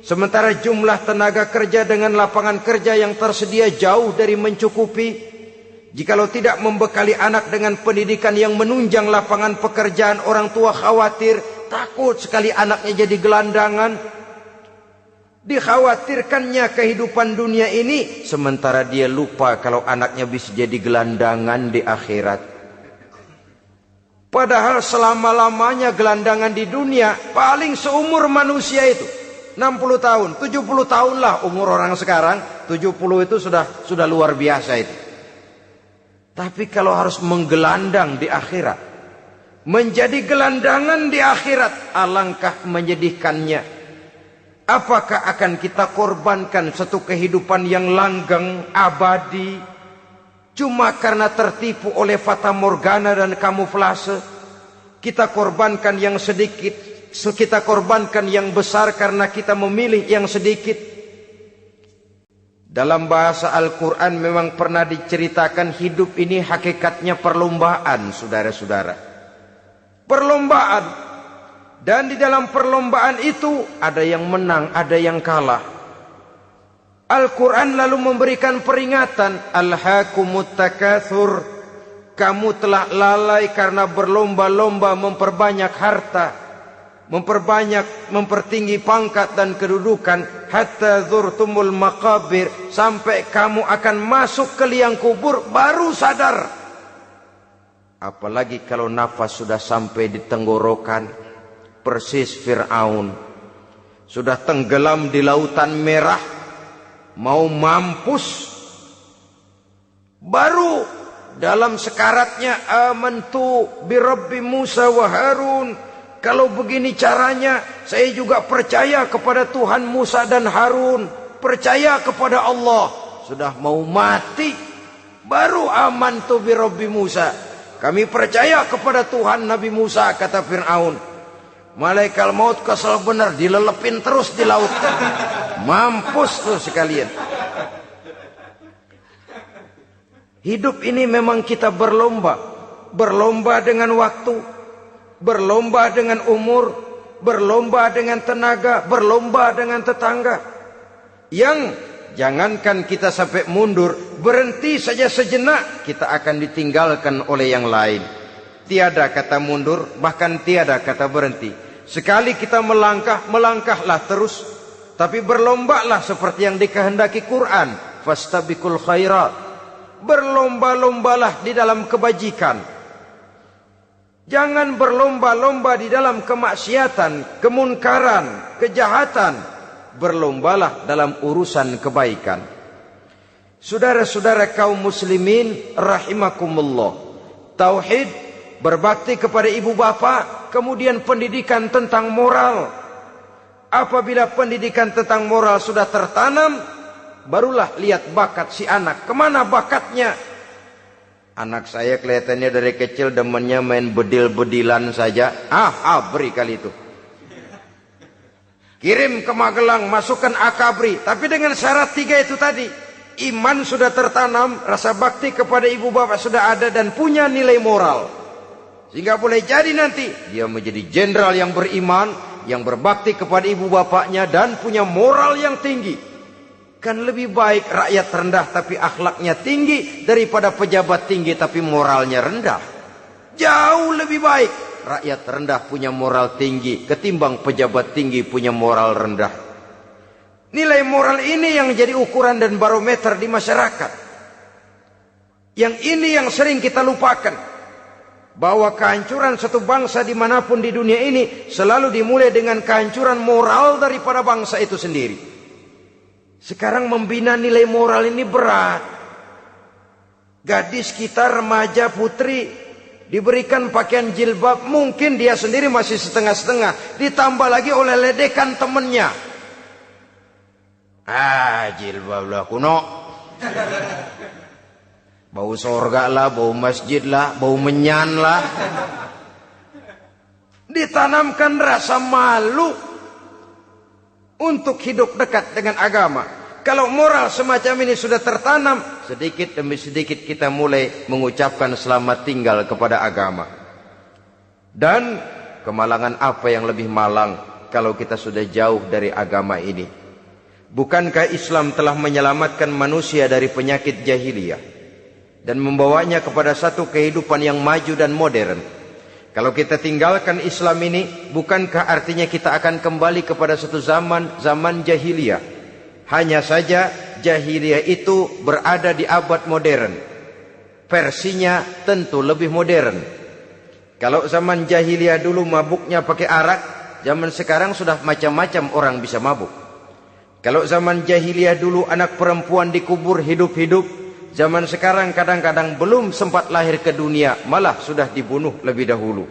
sementara jumlah tenaga kerja dengan lapangan kerja yang tersedia jauh dari mencukupi. Jikalau tidak membekali anak dengan pendidikan yang menunjang lapangan pekerjaan, orang tua khawatir, takut sekali anaknya jadi gelandangan. Dikhawatirkannya kehidupan dunia ini, sementara dia lupa kalau anaknya bisa jadi gelandangan di akhirat. Padahal selama-lamanya gelandangan di dunia, paling seumur manusia itu 60 tahun, 70 tahun lah umur orang sekarang. 70 itu sudah luar biasa itu. Tapi kalau harus menggelandang di akhirat, menjadi gelandangan di akhirat, alangkah menyedihkannya. Apakah akan kita korbankan satu kehidupan yang langgeng, abadi, cuma karena tertipu oleh fata morgana dan kamuflase? Kita korbankan yang sedikit, kita korbankan yang besar karena kita memilih yang sedikit. Dalam bahasa Al-Quran memang pernah diceritakan hidup ini hakikatnya perlombaan, saudara-saudara. Perlombaan. Dan di dalam perlombaan itu ada yang menang, ada yang kalah. Al-Quran lalu memberikan peringatan, Alhaakumut takatsur, kamu telah lalai karena berlomba-lomba memperbanyak harta, mempertinggi pangkat dan kedudukan, hatta zurtumul maqabir, sampai kamu akan masuk ke liang kubur baru sadar. Apalagi kalau nafas sudah sampai di tenggorokan. Persis Fir'aun sudah tenggelam di lautan merah, mau mampus, baru dalam sekaratnya amantu bi Rabbi Musa wa Harun. Kalau begini caranya, saya juga percaya kepada Tuhan Musa dan Harun, percaya kepada Allah. Sudah mau mati, baru amantu bi Rabbi Musa, kami percaya kepada Tuhan Nabi Musa, kata Fir'aun. Malaikat maut kesel benar, dilelepin terus di laut. Mampus tuh sekalian. Hidup ini memang kita berlomba. Berlomba dengan waktu, berlomba dengan umur, berlomba dengan tenaga, berlomba dengan tetangga. Yang jangankan kita sampai mundur, berhenti saja sejenak, kita akan ditinggalkan oleh yang lain. Tiada kata mundur, bahkan tiada kata berhenti. Sekali kita melangkah, melangkahlah terus. Tapi berlombalah seperti yang dikehendaki Quran. Fastabiqul khairat. Berlomba-lombalah di dalam kebajikan. Jangan berlomba-lomba di dalam kemaksiatan, kemunkaran, kejahatan. Berlombalah dalam urusan kebaikan. Saudara-saudara kaum muslimin rahimakumullah. Tauhid, berbakti kepada ibu bapa, kemudian pendidikan tentang moral. Apabila pendidikan tentang moral sudah tertanam, barulah lihat bakat si anak. Kemana bakatnya? Anak saya kelihatannya dari kecil demennya main bedil-bedilan saja. Beri kali itu. Kirim ke Magelang, masukkan akabri. Tapi dengan syarat 3 itu tadi. Iman sudah tertanam, rasa bakti kepada ibu bapak sudah ada, dan punya nilai moral. Sehingga boleh jadi nanti dia menjadi jenderal yang beriman, yang berbakti kepada ibu bapaknya, dan punya moral yang tinggi. Kan lebih baik rakyat rendah tapi akhlaknya tinggi, daripada pejabat tinggi tapi moralnya rendah. Jauh lebih baik rakyat rendah punya moral tinggi ketimbang pejabat tinggi punya moral rendah. Nilai moral ini yang jadi ukuran dan barometer di masyarakat. Yang ini yang sering kita lupakan, bahwa kehancuran satu bangsa dimanapun di dunia ini selalu dimulai dengan kehancuran moral daripada bangsa itu sendiri. Sekarang membina nilai moral ini berat. Gadis kita, remaja, putri, diberikan pakaian jilbab, mungkin dia sendiri masih setengah-setengah, ditambah lagi oleh ledekan temennya. Jilbab lah kuno. Bau sorga lah, bau masjid lah, bau menyan lah. Ditanamkan rasa malu untuk hidup dekat dengan agama. Kalau moral semacam ini sudah tertanam, sedikit demi sedikit kita mulai mengucapkan selamat tinggal kepada agama. Dan kemalangan apa yang lebih malang kalau kita sudah jauh dari agama ini? Bukankah Islam telah menyelamatkan manusia dari penyakit jahiliyah dan membawanya kepada satu kehidupan yang maju dan modern? Kalau kita tinggalkan Islam ini, bukankah artinya kita akan kembali kepada satu zaman jahiliyah? Hanya saja jahiliyah itu berada di abad modern. Versinya tentu lebih modern. Kalau zaman jahiliyah dulu mabuknya pakai arak, zaman sekarang sudah macam-macam orang bisa mabuk. Kalau zaman jahiliyah dulu anak perempuan dikubur hidup-hidup, zaman sekarang kadang-kadang belum sempat lahir ke dunia, malah sudah dibunuh lebih dahulu.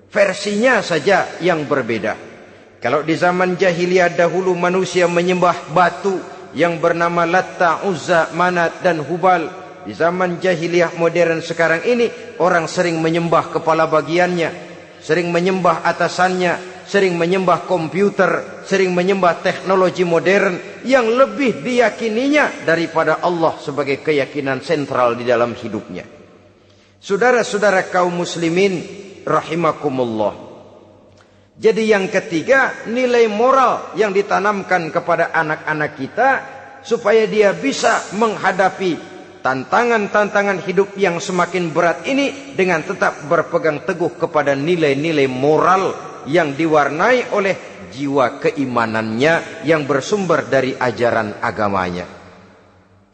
Versinya saja yang berbeda. Kalau di zaman jahiliyah dahulu manusia menyembah batu yang bernama Latta, Uzza, Manat dan Hubal. Di zaman jahiliyah modern sekarang ini, orang sering menyembah kepala bagiannya, sering menyembah atasannya, sering menyembah komputer, sering menyembah teknologi modern yang lebih diyakininya daripada Allah sebagai keyakinan sentral di dalam hidupnya. Saudara-saudara kaum muslimin rahimakumullah. Jadi yang ketiga, nilai moral yang ditanamkan kepada anak-anak kita supaya dia bisa menghadapi tantangan-tantangan hidup yang semakin berat ini dengan tetap berpegang teguh kepada nilai-nilai moral yang diwarnai oleh jiwa keimanannya yang bersumber dari ajaran agamanya.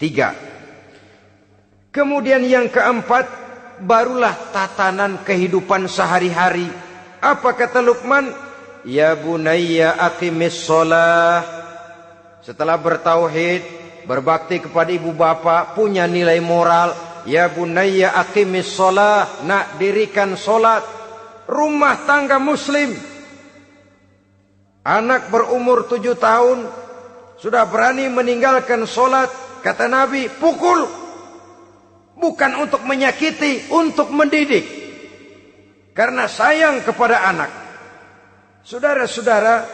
3. Kemudian yang keempat, barulah tatanan kehidupan sehari-hari. Apa kata Luqman? Ya bunayya aqimis shalah. Setelah bertauhid, berbakti kepada ibu bapa, punya nilai moral. Ya bunayya aqimis shalah. Nak, dirikan solat. Rumah tangga muslim. Anak berumur 7 tahun sudah berani meninggalkan solat. Kata Nabi, pukul. Bukan untuk menyakiti, untuk mendidik. Karena sayang kepada anak. Saudara-saudara,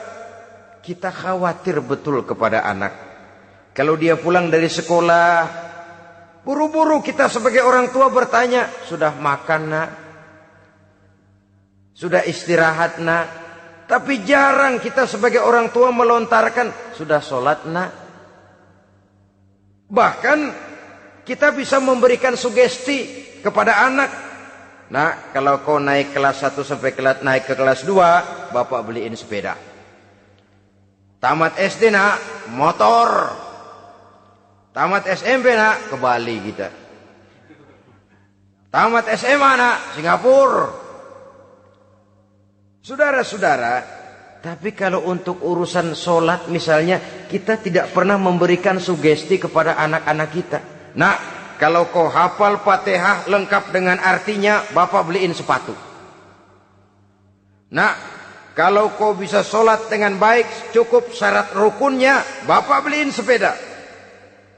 kita khawatir betul kepada anak. Kalau dia pulang dari sekolah, buru-buru kita sebagai orang tua bertanya, sudah makan nak? Sudah istirahat nak? Tapi jarang kita sebagai orang tua melontarkan, sudah sholat nak? Bahkan kita bisa memberikan sugesti kepada anak. Nah, kalau kau naik kelas 1 sampai naik ke kelas 2, bapak beliin sepeda. Tamat SD nak, motor. Tamat SMP nak, ke Bali kita. Tamat SMA nak, Singapura. Saudara-saudara, tapi kalau untuk urusan sholat misalnya, kita tidak pernah memberikan sugesti kepada anak-anak kita. Nah, kalau kau hafal Fatihah lengkap dengan artinya, bapak beliin sepatu. Nah, kalau kau bisa sholat dengan baik, cukup syarat rukunnya, bapak beliin sepeda.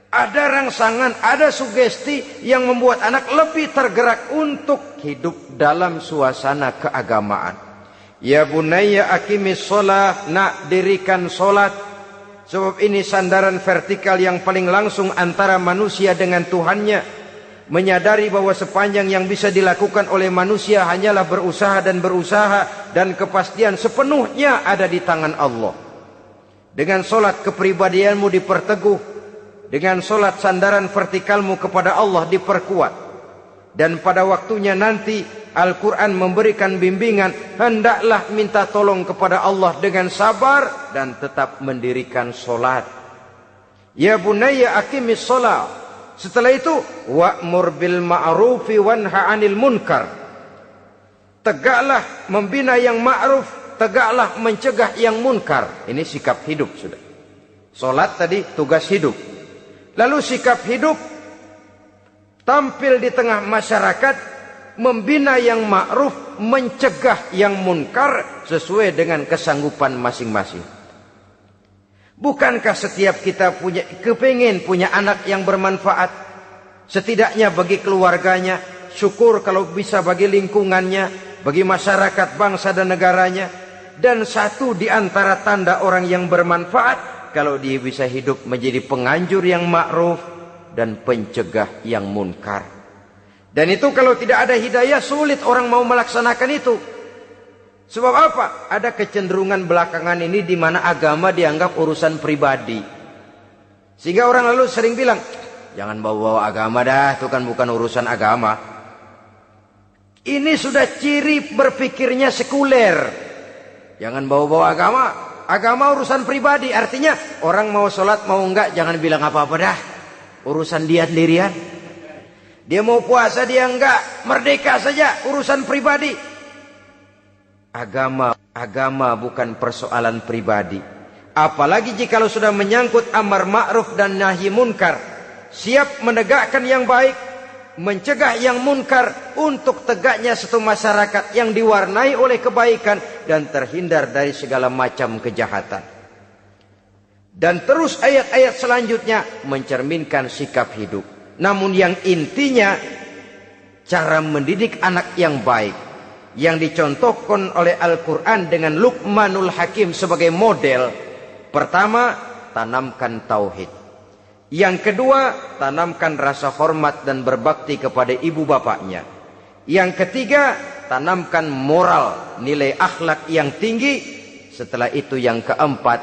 Ada rangsangan, ada sugesti yang membuat anak lebih tergerak untuk hidup dalam suasana keagamaan. Ya bunayya aqimis sholah, nak dirikan sholat. Sebab ini sandaran vertikal yang paling langsung antara manusia dengan Tuhannya. Menyadari bahwa sepanjang yang bisa dilakukan oleh manusia hanyalah berusaha dan berusaha, dan kepastian sepenuhnya ada di tangan Allah. Dengan sholat kepribadianmu diperteguh, dengan sholat sandaran vertikalmu kepada Allah diperkuat. Dan pada waktunya nanti Al-Quran memberikan bimbingan, hendaklah minta tolong kepada Allah dengan sabar dan tetap mendirikan solat. Ya bunayya aqimis sholat. Setelah itu, wa'mur bil ma'rufi wanha 'anil munkar. Tegaklah membina yang ma'ruf, tegaklah mencegah yang munkar. Ini sikap hidup sudah. Solat tadi tugas hidup. Lalu sikap hidup tampil di tengah masyarakat, membina yang ma'ruf, mencegah yang munkar sesuai dengan kesanggupan masing-masing. Bukankah setiap kita kepingin punya anak yang bermanfaat, setidaknya bagi keluarganya, syukur kalau bisa bagi lingkungannya, bagi masyarakat, bangsa dan negaranya. Dan satu di antara tanda orang yang bermanfaat, kalau dia bisa hidup menjadi penganjur yang ma'ruf dan pencegah yang munkar. Dan itu kalau tidak ada hidayah, sulit orang mau melaksanakan itu. Sebab apa? Ada kecenderungan belakangan ini di mana agama dianggap urusan pribadi. Sehingga orang lalu sering bilang, jangan bawa-bawa agama dah, itu kan bukan urusan agama. Ini sudah ciri berpikirnya sekuler. Jangan bawa-bawa agama. Agama urusan pribadi. Artinya orang mau sholat mau enggak, jangan bilang apa-apa dah. Urusan dia sendirian. Dia mau puasa dia enggak, merdeka saja, urusan pribadi. Agama bukan persoalan pribadi. Apalagi jika sudah menyangkut amar ma'ruf dan nahi munkar. Siap menegakkan yang baik, mencegah yang munkar, untuk tegaknya satu masyarakat yang diwarnai oleh kebaikan dan terhindar dari segala macam kejahatan. Dan terus ayat-ayat selanjutnya mencerminkan sikap hidup. Namun yang intinya, cara mendidik anak yang baik, yang dicontohkan oleh Al-Quran dengan Luqmanul Hakim sebagai model. Pertama, tanamkan tauhid. Yang kedua, tanamkan rasa hormat dan berbakti kepada ibu bapaknya. Yang ketiga, tanamkan moral, nilai akhlak yang tinggi. Setelah itu yang keempat,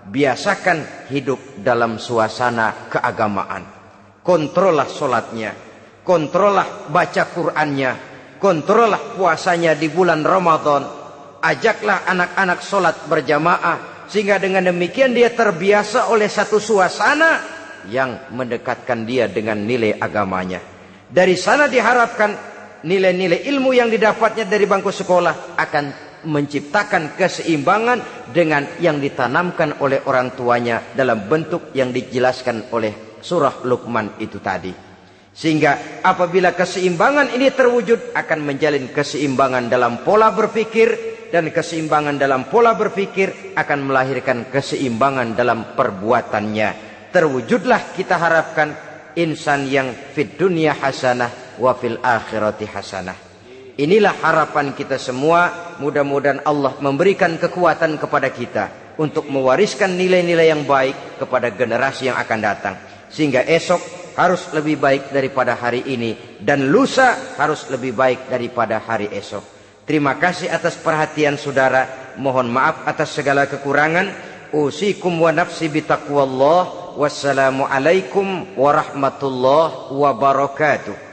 biasakan hidup dalam suasana keagamaan. Kontrollah sholatnya, kontrollah baca Qur'annya, kontrollah puasanya di bulan Ramadan. Ajaklah anak-anak sholat berjamaah, sehingga dengan demikian dia terbiasa oleh satu suasana yang mendekatkan dia dengan nilai agamanya. Dari sana diharapkan nilai-nilai ilmu yang didapatnya dari bangku sekolah akan menciptakan keseimbangan dengan yang ditanamkan oleh orang tuanya dalam bentuk yang dijelaskan oleh surah Luqman itu tadi. Sehingga apabila keseimbangan ini terwujud, akan menjalin keseimbangan dalam pola berpikir, dan keseimbangan dalam pola berpikir akan melahirkan keseimbangan dalam perbuatannya. Terwujudlah kita harapkan insan yang fid dunya hasanah wa fil akhirati hasanah. Inilah harapan kita semua. Mudah-mudahan Allah memberikan kekuatan kepada kita untuk mewariskan nilai-nilai yang baik kepada generasi yang akan datang. Sehingga esok harus lebih baik daripada hari ini, dan lusa harus lebih baik daripada hari esok. Terima kasih atas perhatian saudara. Mohon maaf atas segala kekurangan. Usikum wa nafsi bitaqwallah. Wassalamualaikum warahmatullahi wabarakatuh.